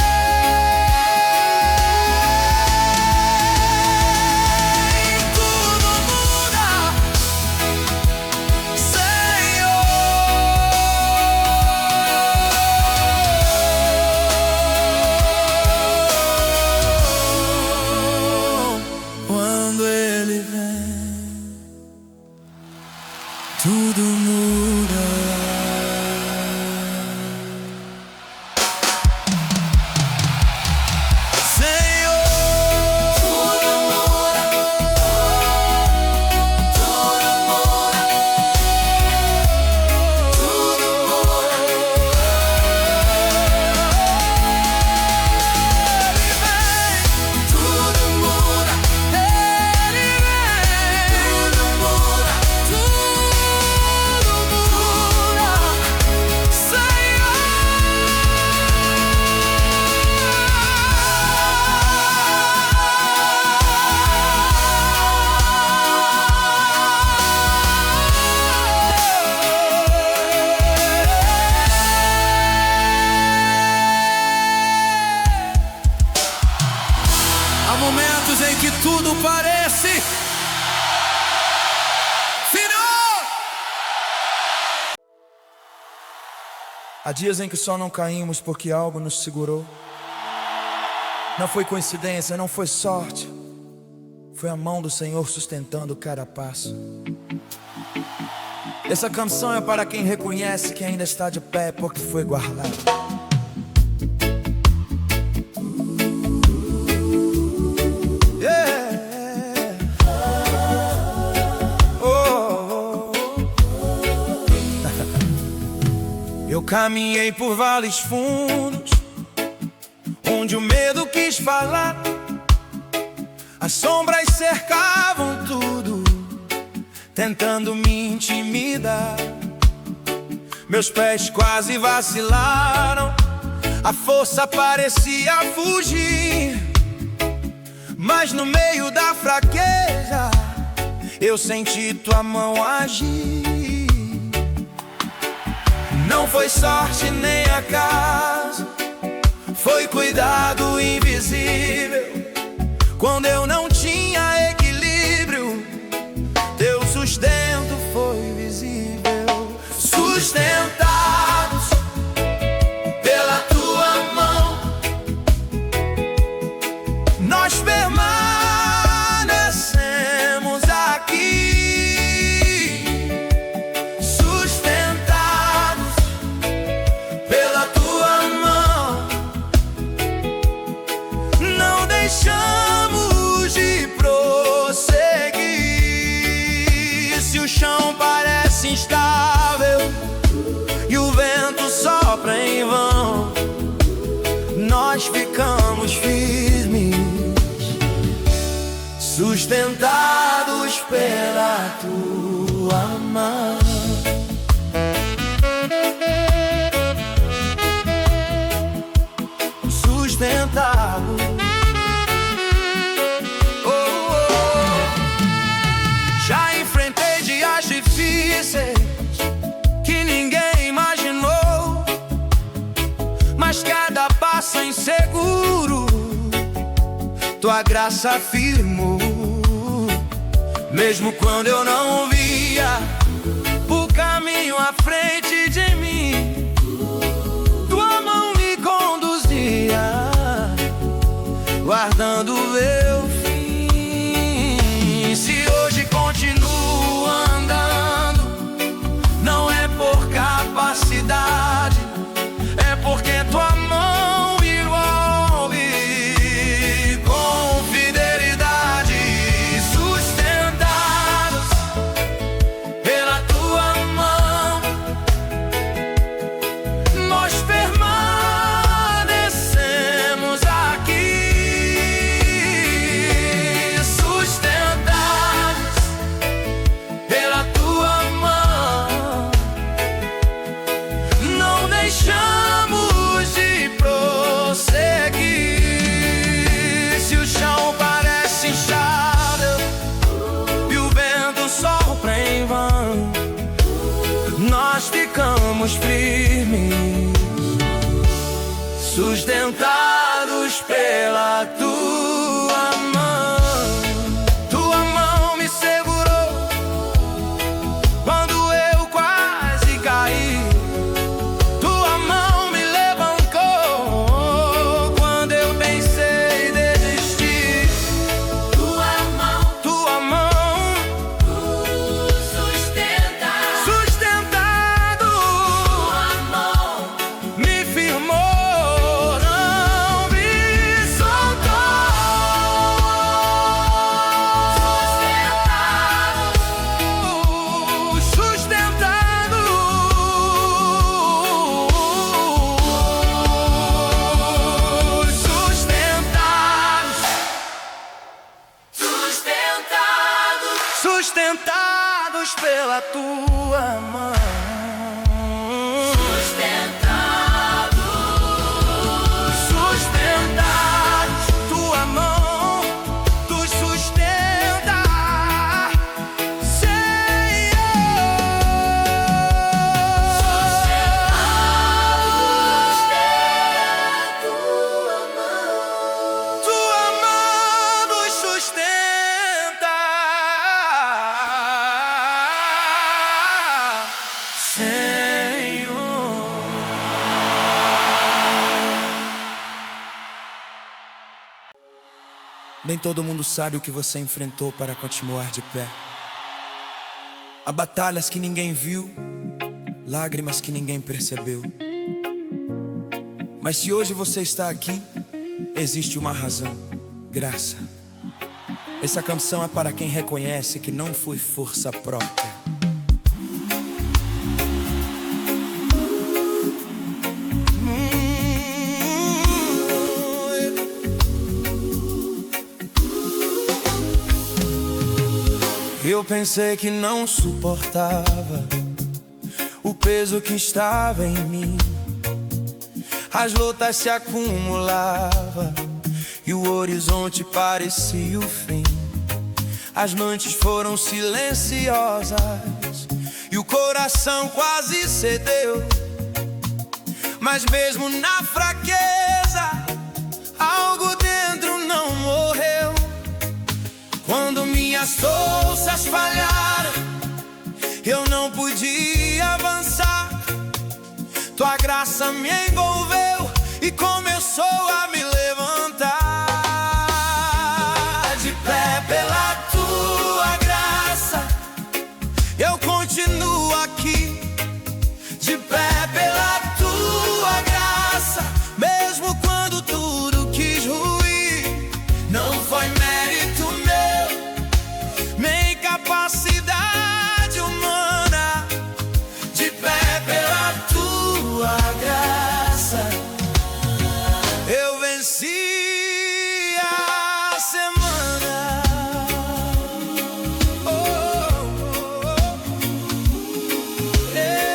Há dias em que só não caímos porque algo nos segurou. Não foi coincidência, não foi sorte. Foi a mão do Senhor sustentando cada passo. Essa canção é para quem reconhece que ainda está de pé porque foi guardado. Eu caminhei por vales fundos, onde o medo quis falar. As sombras cercavam tudo, tentando me intimidar. Meus pés quase vacilaram, a força parecia fugir. Mas no meio da fraqueza, eu senti tua mão agir. Não foi sorte nem acaso, foi cuidado invisível. Quando eu não tinha equilíbrio, teu sustento foi visível. Sustentados pela tua mão, nós permanecemos aqui. Deixamos de prosseguir. Se o chão parece instável e o vento sopra em vão, nós ficamos firmes, sustentados pela tua mão. Sustentados. Difíceis que ninguém imaginou, mas cada passo inseguro tua graça firmou. Mesmo quando eu não via o caminho à frente de mim, tua mão me conduzia, guardando o meu fim. Se hoje continuo andando, não é por capacidade, é porque tua mão me envolve com fidelidade. Sustentados pela tua mão, nós permanecemos aqui. Sustentados pela tua mão, não deixamos de prosseguir. Se o chão parece inchado e o vento sopra em vão, nós ficamos firmes, sustentados pela tua mão. Tua mão me segurou quando eu quase caí. Tua mão me levantou quando eu pensei em desistir. Tua mão sustentado. Tua mão me firmou, não me soltou. Nem todo mundo sabe o que você enfrentou para continuar de pé. Há batalhas que ninguém viu, lágrimas que ninguém percebeu. Mas se hoje você está aqui, existe uma razão: graça. Essa canção é para quem reconhece que não foi força própria. Eu pensei que não suportava o peso que estava em mim. As lutas se acumulavam e o horizonte parecia o fim. As noites foram silenciosas e o coração quase cedeu. Mas mesmo na fraqueza, algo dentro não morreu. Quando minhas forças falharam, eu não podia avançar. Tua graça me envolveu e começou a me levantar. De pé pela tua graça, eu continuo aqui. De pé pela tua graça, mesmo quando tudo quis ruir. Não foi mérito meu, nem capacidade humana. De pé pela tua graça, eu venci a semana. Oh, oh, oh. Yeah.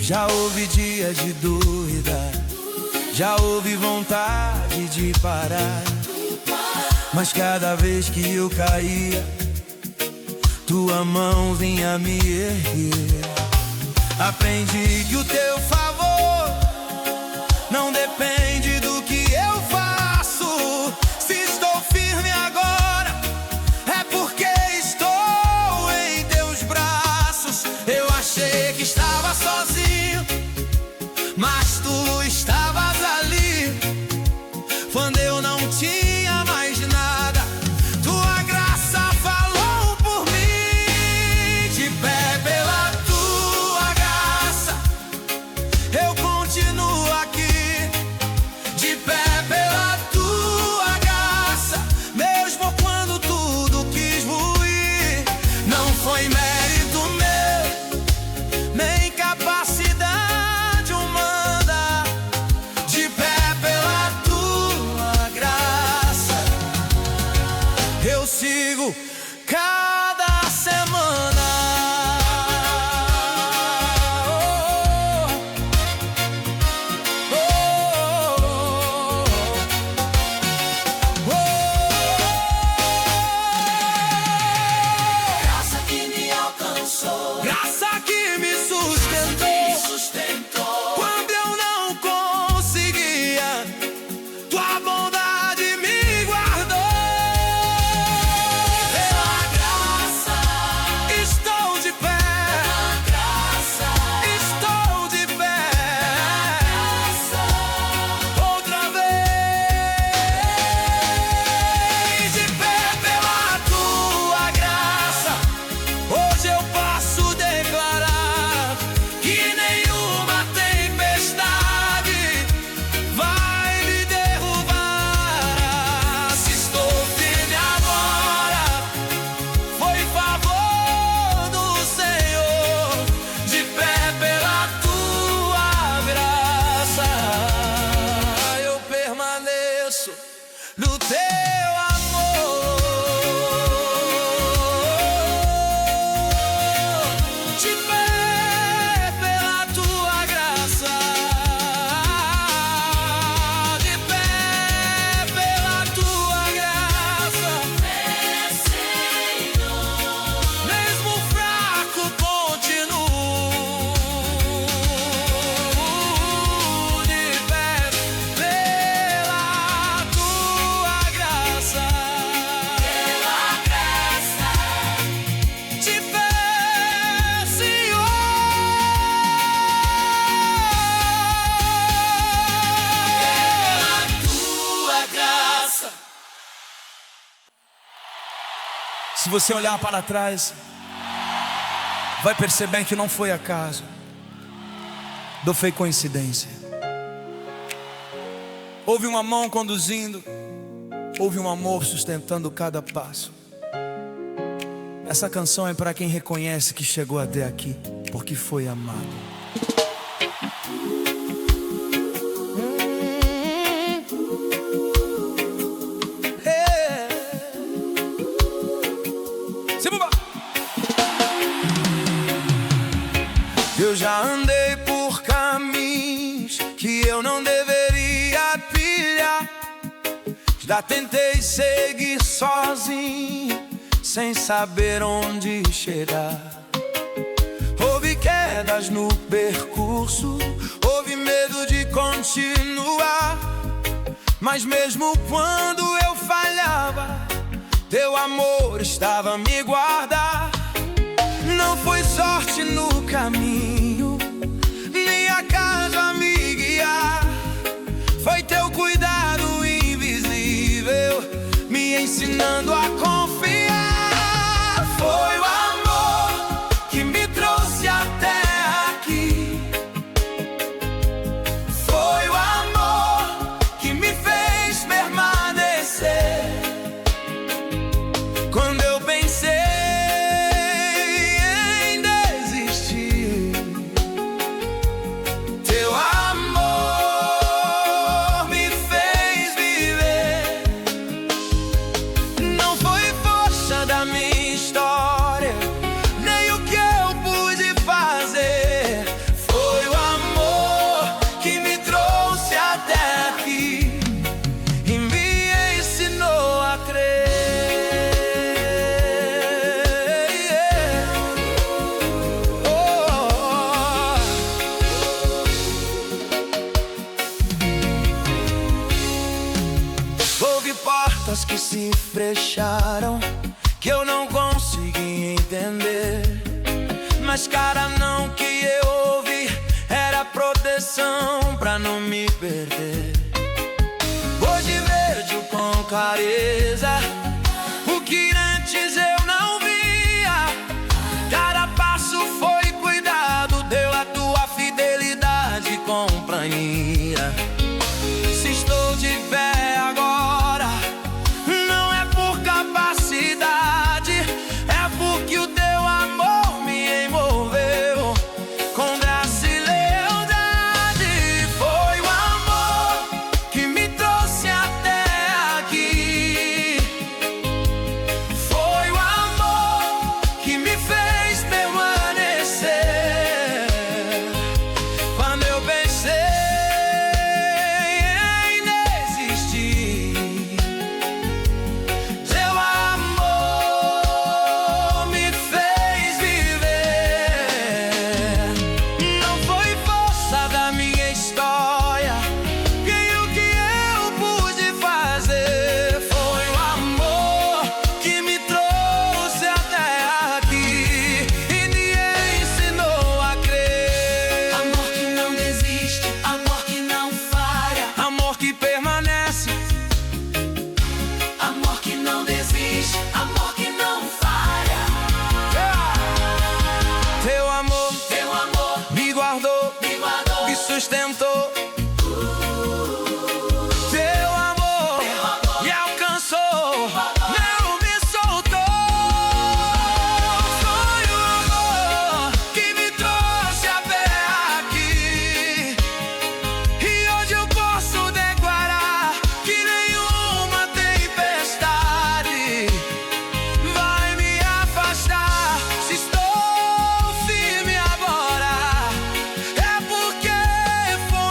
Já houve dias de dúvida, já houve vontade de parar, mas cada vez que eu caía, tua mão vinha me erguer. Aprendi que o teu favor não depende do que eu faço. Se estou firme agora, é porque estou em teus braços. Eu achei que estava sozinho, mas tu estavas ali. Quando eu não tinha mais nada, tua graça falou por mim. De pé pela tua graça, eu continuo aqui. De pé pela tua graça, mesmo quando tudo quis ruir. Não foi mérito meu, nem capacidade humana. De pé pela tua graça, eu sigo cada semana. Oh, oh, oh, oh. Graça que me Se você olhar para trás, vai perceber que não foi acaso, não foi coincidência. Houve uma mão conduzindo, houve um amor sustentando cada passo. Essa canção é para quem reconhece que chegou até aqui porque foi amado. Eu já andei por caminhos que eu não deveria trilhar. Já tentei seguir sozinho, sem saber onde chegar. Houve quedas no percurso, houve medo de continuar. Mas mesmo quando eu falhava, teu amor estava a me guardar. Não foi sorte no caminho, nem acaso a me guiar. Foi teu cuidado invisível, me ensinando a confiar. Foi o amor que me trouxe até aqui. Foi o amor que me fez permanecer. Quando eu pensei que se fecharam, que eu não consegui entender. Mas cara, não, que eu ouvi era proteção pra não me perder. Hoje vejo com clareza o que antes eu não via. Cada passo foi cuidado, deu a tua fidelidade e companhia. Se estou de pé agora, é porque o teu amor me envolveu com graça e lealdade. Foi o amor que me trouxe até aqui. Foi o amor que me fez permanecer. Quando eu pensei em desistir, teu sustentou. Teu amor me alcançou, não me soltou. Foi o amor que me trouxe até aqui. E hoje eu posso declarar que nenhuma tempestade vai me afastar. Se estou firme agora, é porque foi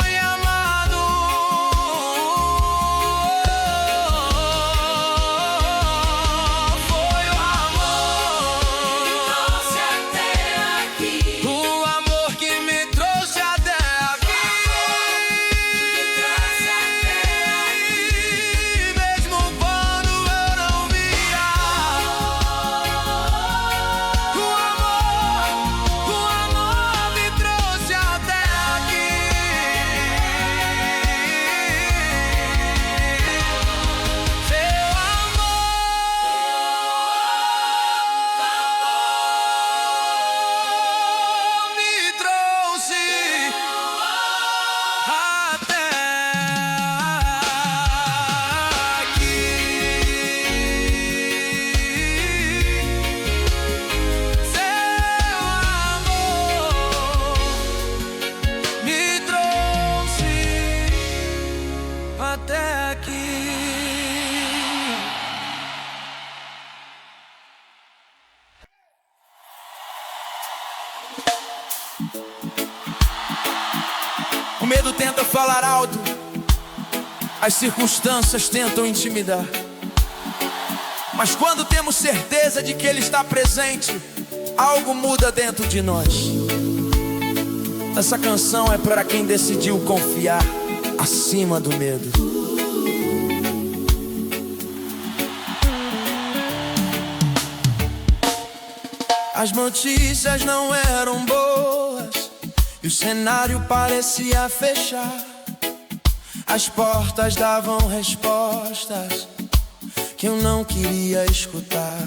O medo tenta falar alto, as circunstâncias tentam intimidar. Mas quando temos certeza de que Ele está presente, algo muda dentro de nós. Essa canção é para quem decidiu confiar acima do medo. As notícias não eram boas e o cenário parecia fechar. As portas davam respostas que eu não queria escutar.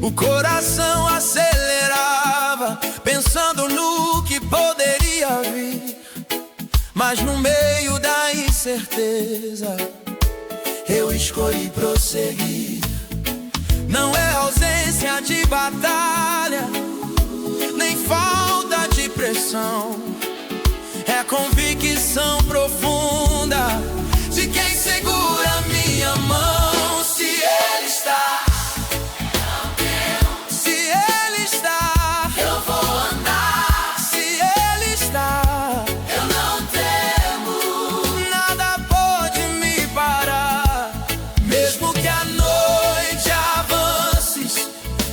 O coração acelerava, pensando no que poderia vir. Mas no meio da incerteza, eu escolhi prosseguir. Não é ausência de batalha, nem falta de pressão. É convicção profunda de quem segura minha mão. Se Ele está, se Ele está, eu vou andar. Se Ele está, eu não temo. Nada pode me parar, mesmo que a noite avance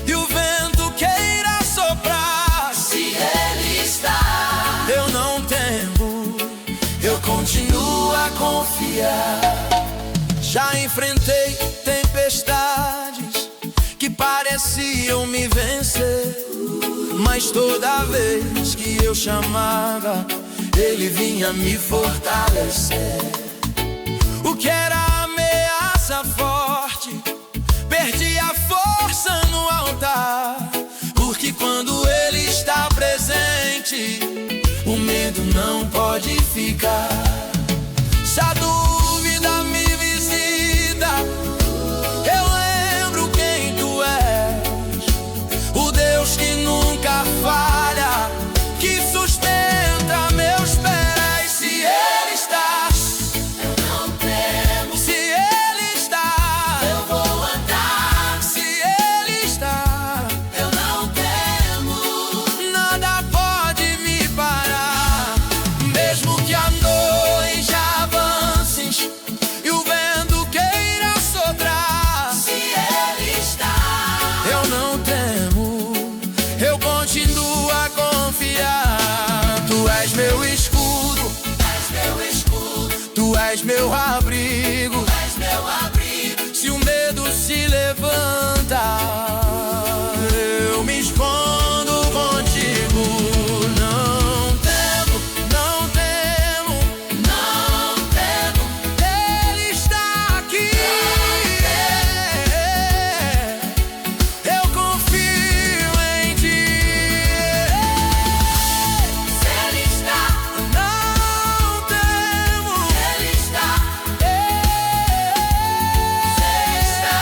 e o vento queira soprar. Se Ele está, eu não temo, eu continuo a confiar. Já enfrentei tempestades que pareciam me vencer, mas toda vez que eu chamava, Ele vinha me fortalecer. O que era ameaça forte, perdi a força no altar, porque quando Ele está presente, o medo não pode ficar. Se a dúvida me visita, eu lembro quem Tu és, o Deus que nunca falha, que sustenta meus pés. Se Ele está, eu não temo. Se Ele está, eu vou andar. Se Ele está, eu não temo. Nada pode me parar, mesmo que a noite avance e o vento queira soprar. Se Ele está, eu não temo, eu continuo a confiar. Tu és meu escudo, Tu és meu abrigo, se o medo se levanta, eu me escondo contigo. Não temo, não temo, não temo. Ele está aqui, eu confio em Ti. Se Ele está, não temo. Ele está, se Ele está,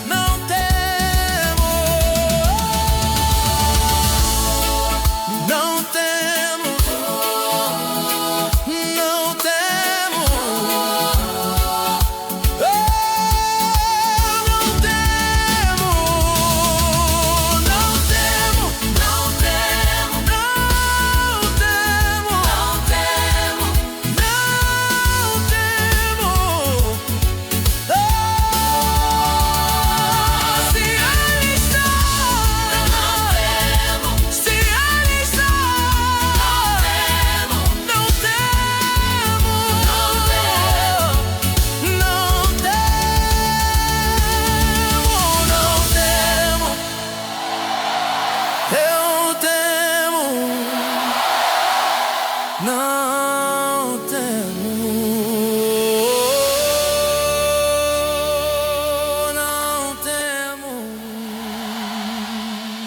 não temo. Não temo, não temo. Não temo, não temo, não temo, não temo, não temo, não temo. Se Ele está, não temo. Se Ele está, não temo, não temo, não temo, eu temo, não temo, não temo,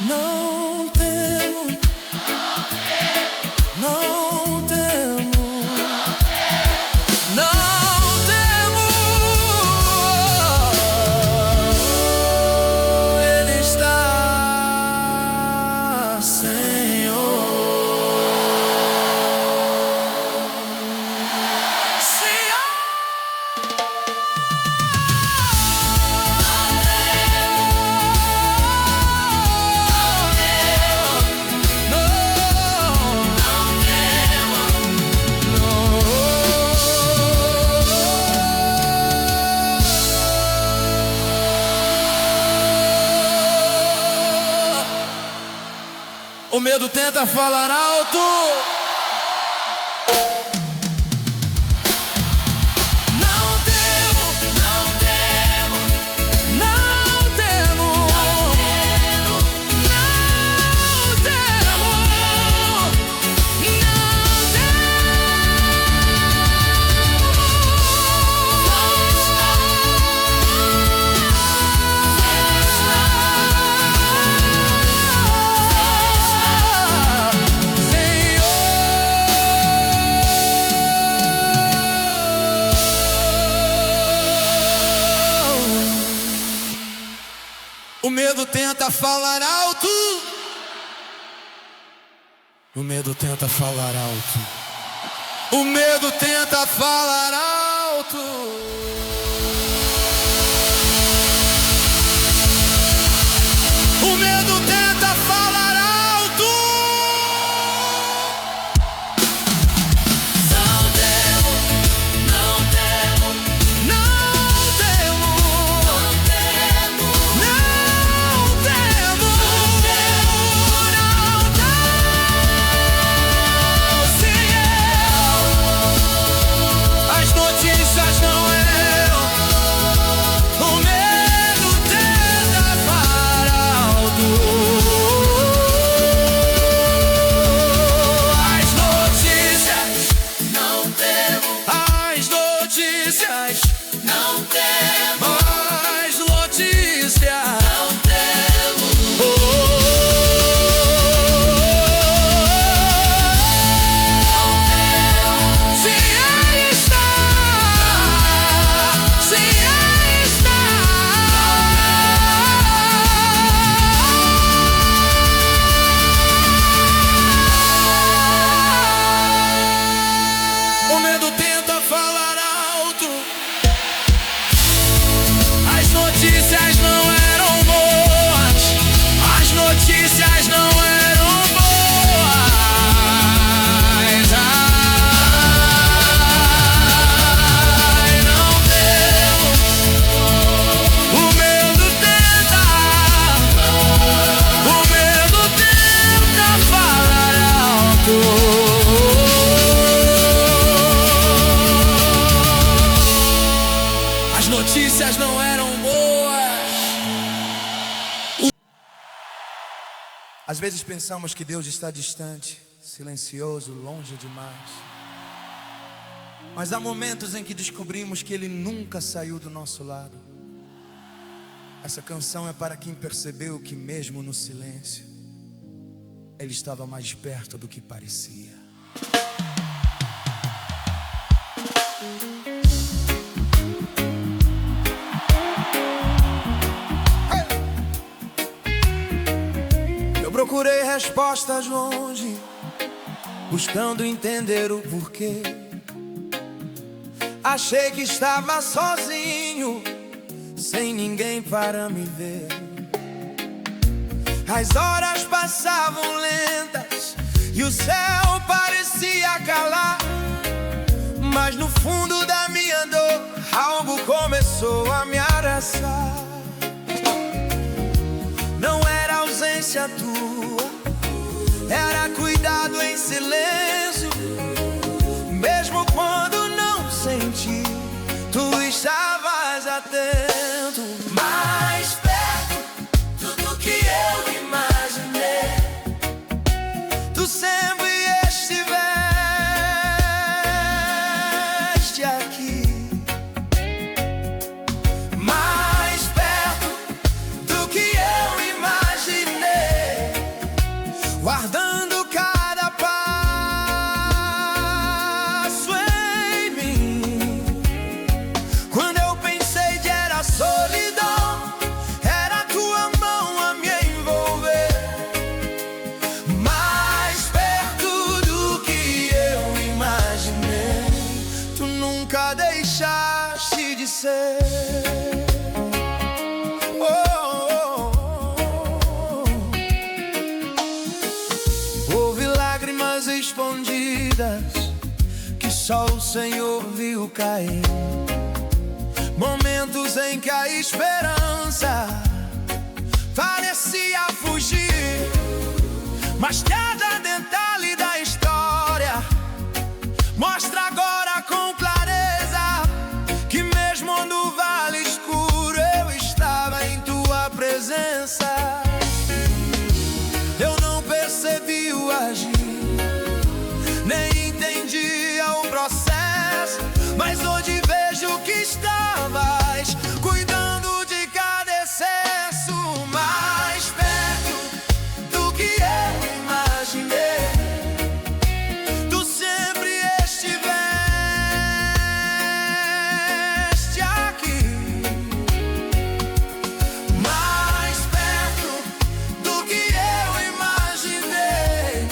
não temo, não temo, não temo. Ele está, Senhor. O medo tenta falar alto. O medo tenta falar alto. O medo tenta falar alto. O medo tenta falar alto. O medo tenta falar alto. Não temo, não temo, Não temo, não temo, não temo, não temo. Se as notícias não eram, o medo tenta falar alto. As notícias, não temo, as notícias, não temo, as notícias. não temo. Se ele está, se ele está, o medo tenta falar alto. As notícias não eram boas. As notícias não eram boas. Ai, não temos. O medo tenta. O medo tenta falar alto. As notícias não eram boas. Às vezes pensamos que Deus está distante, silencioso, longe demais. Mas há momentos em que descobrimos que Ele nunca saiu do nosso lado. Essa canção é para quem percebeu que mesmo no silêncio, Ele estava mais perto do que parecia. Eu procurei respostas longe, buscando entender o porquê. Achei que estava sozinho, sem ninguém para me ver. As horas passavam lentas e o céu parecia calar. Mas no fundo da minha dor, algo começou a me arrasar. Não era ausência tua, era cuidado em silêncio. Mesmo quando não senti, tu estavas atento. Mais perto do que eu imaginei. Tu sempre estiveste aqui. Mais perto Do que eu imaginei, guardando cada passo em mim. Quando eu pensei que era solidão, era tua mão a me envolver. Mais perto do que eu imaginei, tu nunca deixaste de ser. Houve lágrimas escondidas que só o Senhor viu cair. Momentos em que a esperança parecia fugir. Mas cada detalhe da história mostra agora com clareza que mesmo no vale escuro eu estava em tua presença. Eu não percebi o agir, nem entendia o processo, mas hoje vejo que estavas cuidando de cada excesso. Mais perto do que eu imaginei, tu sempre estiveste aqui. Mais perto do que eu imaginei,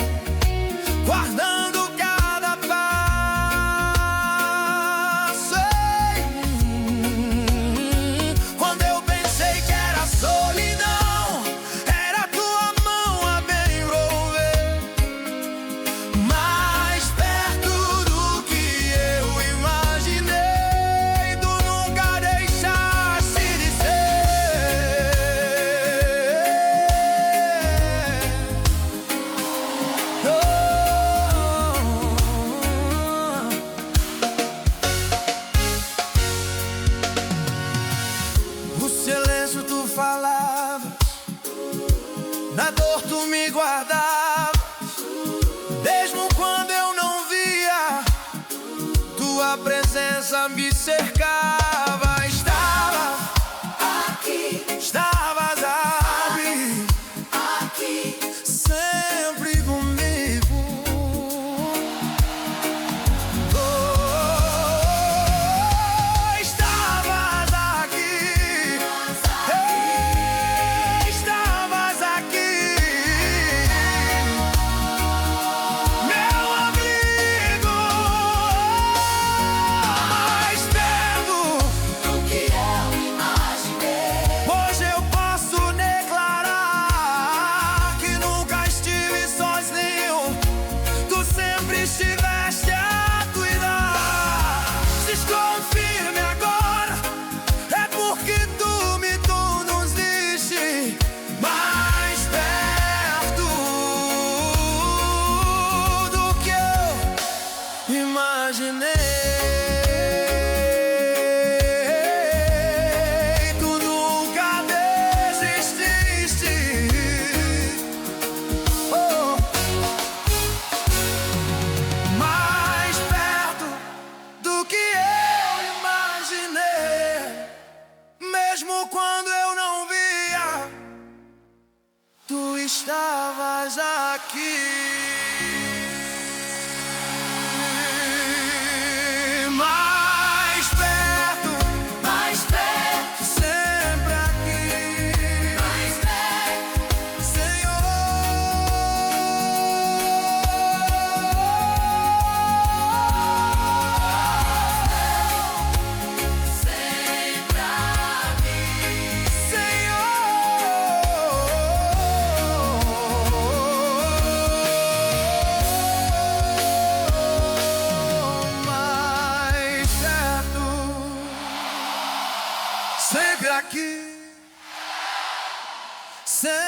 guardando cada passo. Quando eu pensei que era solidão, era tua mão a me envolver. Mais perto do que eu imaginei, tu nunca deixaste de ser. No silêncio tu falavas, na dor tu me guardavas. Mesmo quando eu não via, tua presença me cercava. Estavas aqui, sempre comigo. Estavas aqui, estavas aqui, meu abrigo. Mais perto Do que eu imaginei, hoje eu posso declarar que nunca estive sozinho. Tu sempre estiveste a cuidar. Se estou firme agora, é porque tu me conduziste. Mais perto do que eu imaginei. Tu nunca desististe. Oh. Mais perto do que eu imaginei. Mesmo quando eu não via, tu estavas aqui. Mais perto, sempre aqui. mais perto, sempre aqui. Mais perto, sempre aqui, Senhor.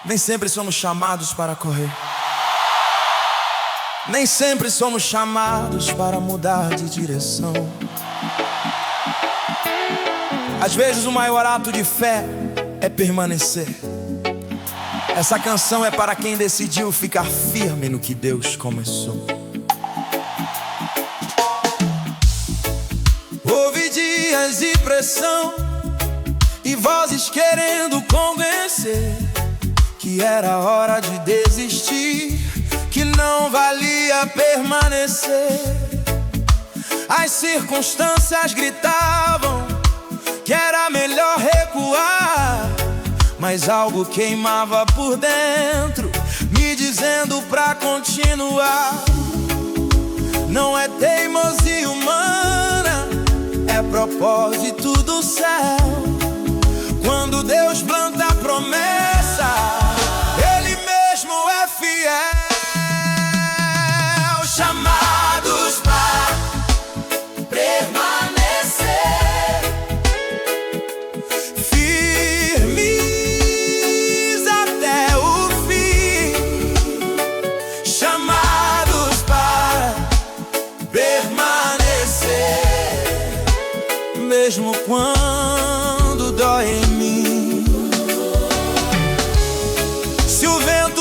Nem sempre somos chamados para correr. Nem sempre somos chamados para mudar de direção. Às vezes o maior ato de fé é permanecer. Essa canção é para quem decidiu ficar firme no que Deus começou. Houve dias de pressão e vozes querendo convencer que era hora de desistir, que não valia permanecer. As circunstâncias gritavam que era melhor recuar, mas algo queimava por dentro, me dizendo pra continuar. Não é teimosia humana, é propósito do céu. Quando Deus planta a promessa,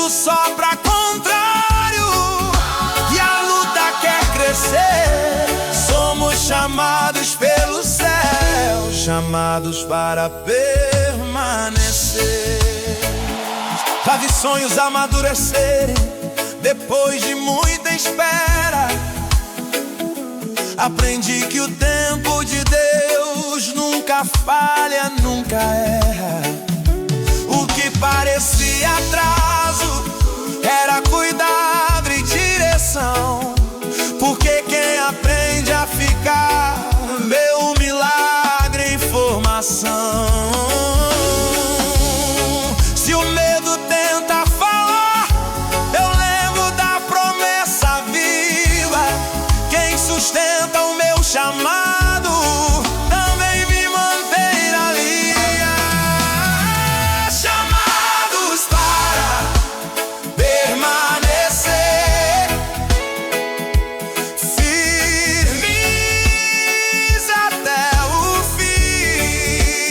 vento sopra contrário e a luta quer crescer, somos chamados pelo céu, chamados para permanecer. Já vi sonhos amadurecerem depois de muita espera. Aprendi que o tempo de Deus nunca falha, nunca erra. O que parecia atraso era cuidado e direção, porque quem aprende a ficar vê um milagre em formação. Se o medo tenta falar, eu lembro da promessa viva. Quem sustenta o meu chamado também me mantém na linha. Chamados para permanecer firmes até o fim.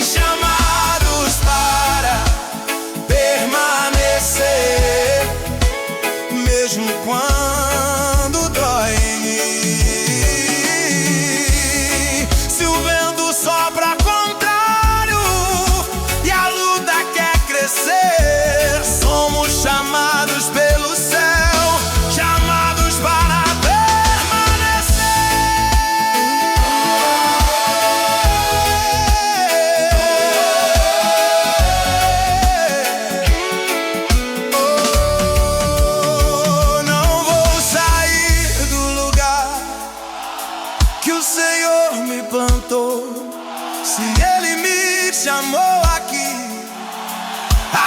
Chamados para permanecer mesmo quando dói em mim. Se o vento sopra contrário e a luta quer crescer, somos chamados pelo céu, chamados para permanecer. Oh, não vou sair do lugar que o Senhor me plantou. Se Ele me chamou aqui,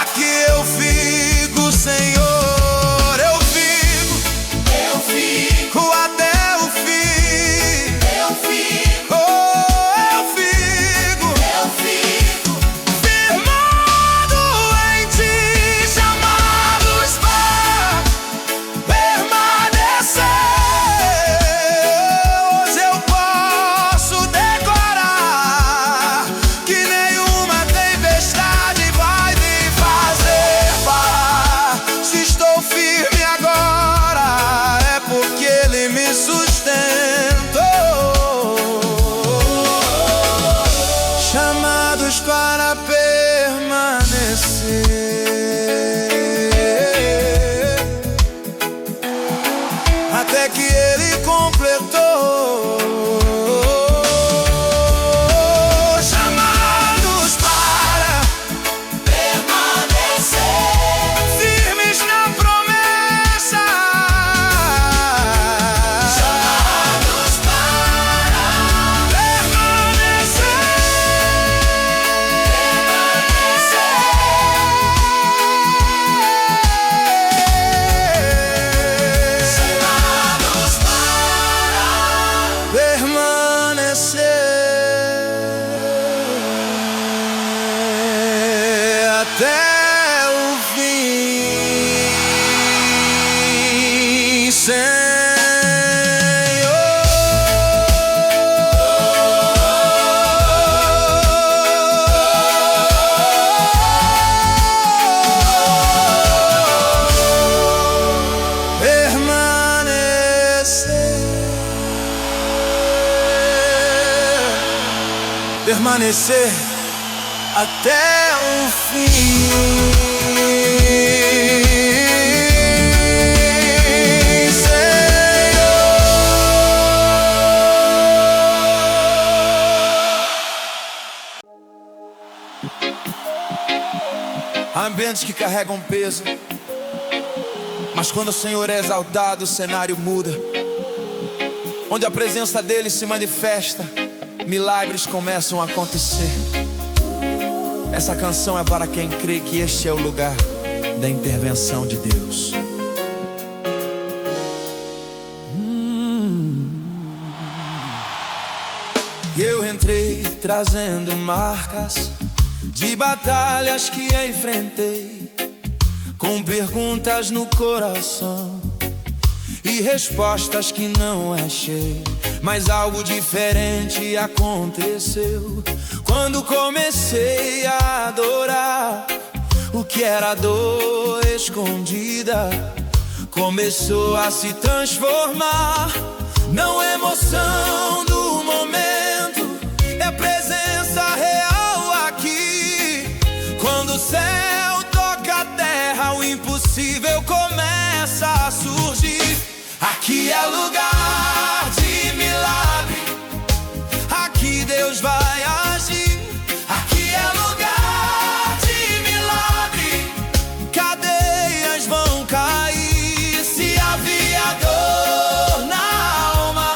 aqui eu fico, Senhor, eu fico até o fim. Eu fico, Oh, eu fico firmado em Ti, chamados para permanecer. Hoje eu posso declarar que nenhuma tempestade vai me fazer parar. Se estou firme agora, é porque Ele me sustentou. Chamados para permanecer até que Ele completou. Chamados para permanecer, firmes na promessa. chamados para Permanecer. chamados para Permanecer até o fim, Senhor. Permanecer até o fim, Senhor. Há ambientes que carregam peso, mas quando o Senhor é exaltado, o cenário muda. Onde a presença dele se manifesta, milagres começam a acontecer. Essa canção é para quem crê que este é o lugar da intervenção de Deus. Eu entrei trazendo marcas de batalhas que enfrentei, com perguntas no coração e respostas que não achei. Mas algo diferente aconteceu quando comecei a adorar. O que era dor escondida começou a se transformar. Não é emoção do momento, é presença real aqui. Quando o céu toca a terra, o impossível começa a surgir. Aqui é lugar de milagre, aqui Deus vai agir. Aqui é lugar de milagre, cadeias vão cair. Se havia dor na alma,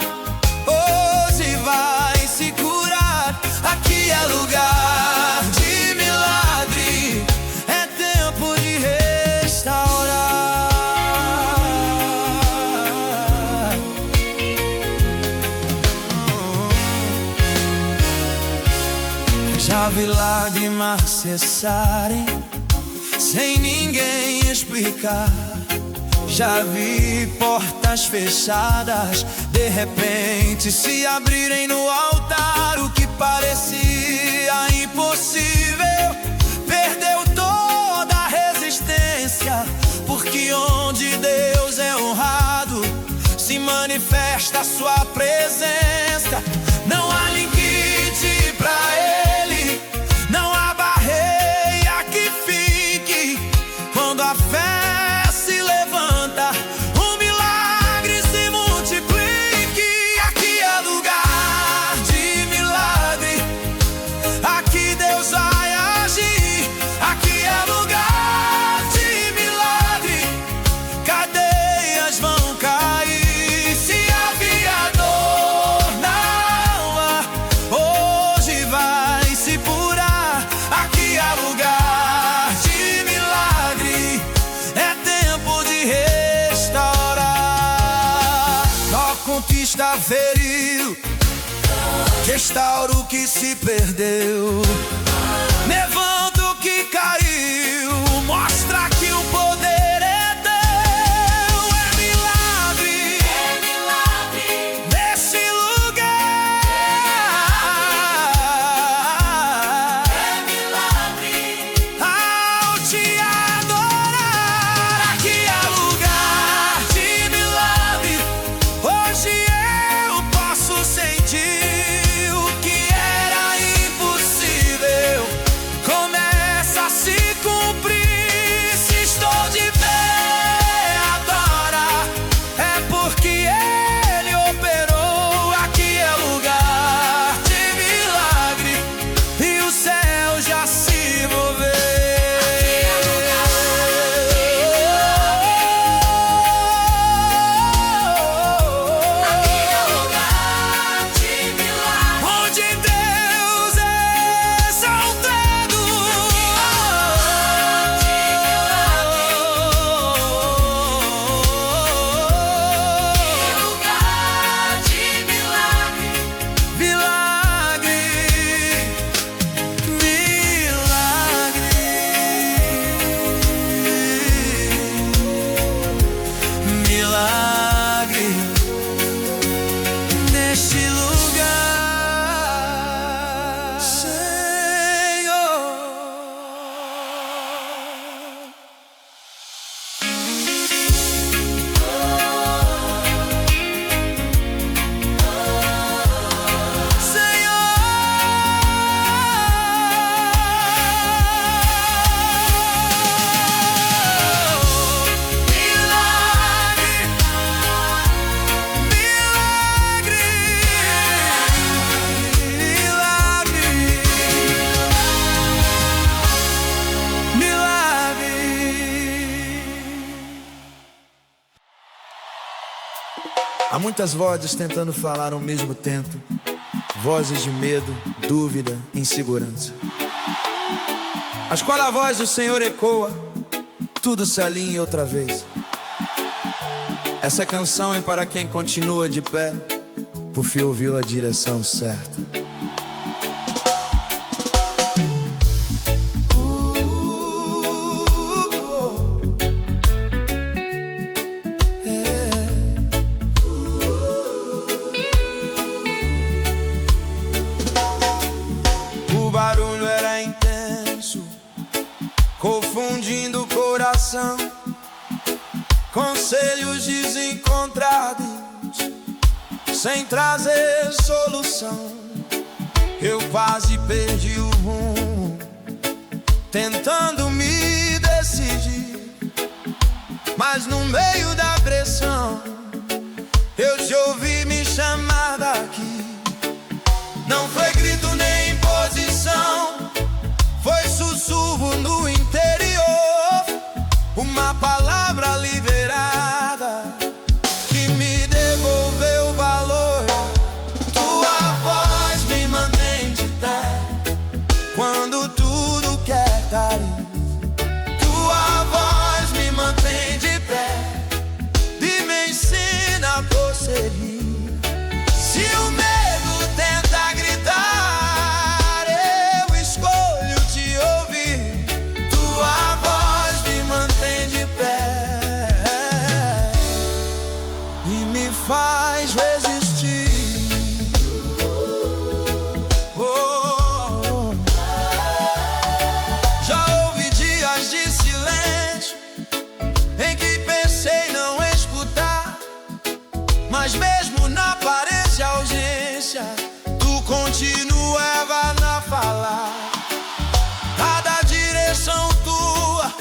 hoje vai se curar. Aqui é lugar de milagre, é tempo de restaurar. Já vi lágrimas cessarem sem ninguém explicar. Já vi portas fechadas de repente se abrirem no altar. O que parecia impossível perdeu toda a resistência, porque onde Deus é honrado se manifesta a sua presença. Não há limite pra Ele, não há barreira que fique. Quando a fé se levanta, o milagre se multiplique. Aqui é lugar de milagre, aqui Deus vai agir. Aqui é lugar de milagre, cadeias vão cair. Se havia dor na alma, hoje vai se curar. Aqui é lugar de milagre, é tempo de restaurar. Só conquista ferido, restaura o que se perdeu. Levanta o que caiu, mostra que o poder é teu. É milagre, nesse lugar. Ao te adorar, aqui é lugar de milagre. Hoje eu posso sentir o que era impossível começa a se cumprir. Se estou de pé agora, é porque Ele operou. Aqui é lugar de milagre e o céu já se moveu. Onde Deus é exaltado. Milagre, milagre neste lugar, Senhor. Há muitas vozes tentando falar ao mesmo tempo, vozes de medo, dúvida, insegurança. Mas quando a voz do Senhor ecoa, tudo se alinha outra vez. Essa canção é para quem continua de pé, por fim ouviu a direção certa. O barulho era intenso, confundindo o coração, conselhos desencontrados, sem trazer solução. Eu quase perdi o rumo, tentando me decidir, mas no meio da pressão eu te ouvi me chamar daqui. Não foi grito nem imposição, foi sussurro no interior, uma palavra liberada que me devolveu o valor. Tua voz me mantém de pé quando tudo quer cair. Tua voz me mantém de pé e me ensina a prosseguir. Se o medo tenta gritar, eu escolho te ouvir. Tua voz me mantém de pé e me faz resistir. Oh. Já houve dias de silêncio em que pensei não escutar, mas mesmo na aparência ausência, tu continuava a falar. Cada direção tua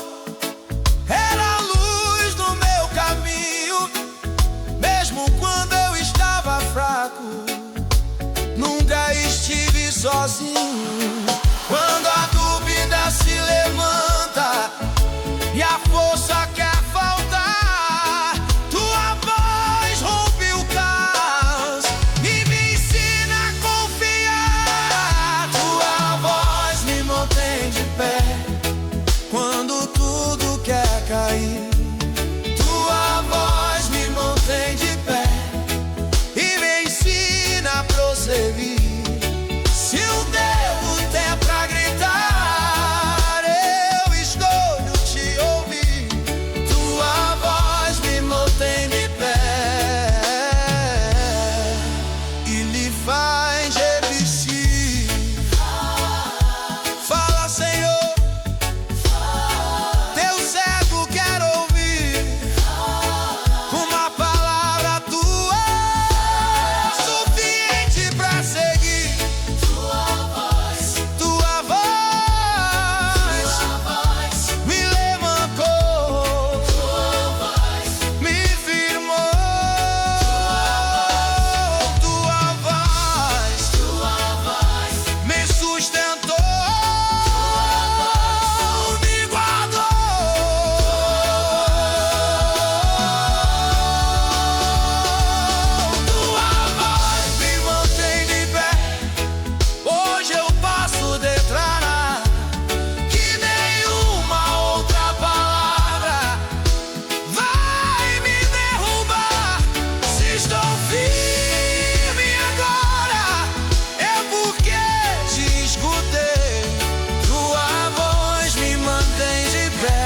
era a luz no meu caminho, mesmo quando eu estava fraco, nunca estive sozinho. Quando a dúvida se levanta e a força quer faltar, tua voz rompe o caos e me ensina a confiar. Tua voz me mantém de pé quando tudo quer cair. Tua voz me mantém de pé e me ensina a prosseguir. Se o devo tem pra gritar, eu escolho te ouvir. Tua voz me mantém de pé e lhe faz resistir. Fala, Senhor, teu cego quer ouvir uma palavra tua suficiente pra seguir. Tua voz me levantou, me firmou. Tua voz me sustentou, me guardou. Tua voz me mantém de pé. Hoje eu posso declarar que nenhuma outra palavra vai me derrubar. Se estou firme agora, é porque te escutei. Tua voz me mantém de pé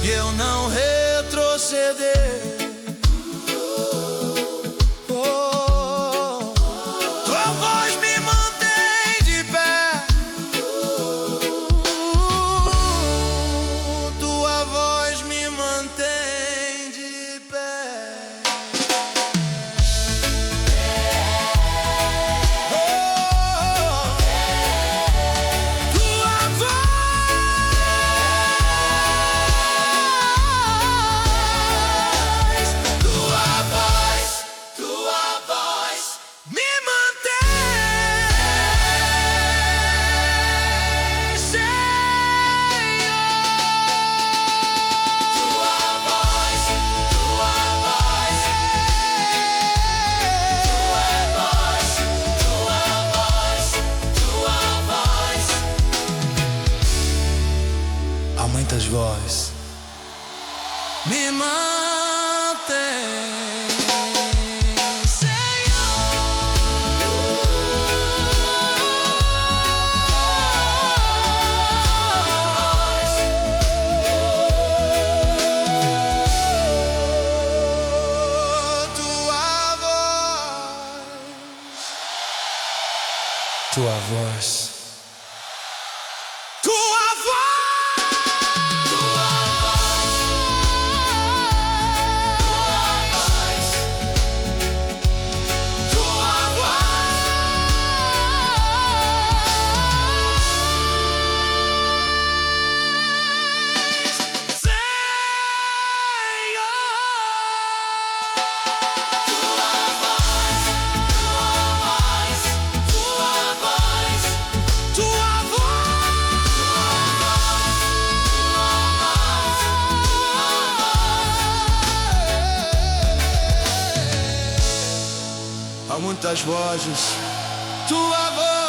e eu não retroceder. Oh. Tua voz me mantém de pé. Tua voz me mantém de pé. Oh. Tua voz me mantém, Senhor. Tua voz há muitas vozes. Me mantém, tua voz tua voz, tua voz, tua voz, Senhor. Há muitas vozes, tua voz.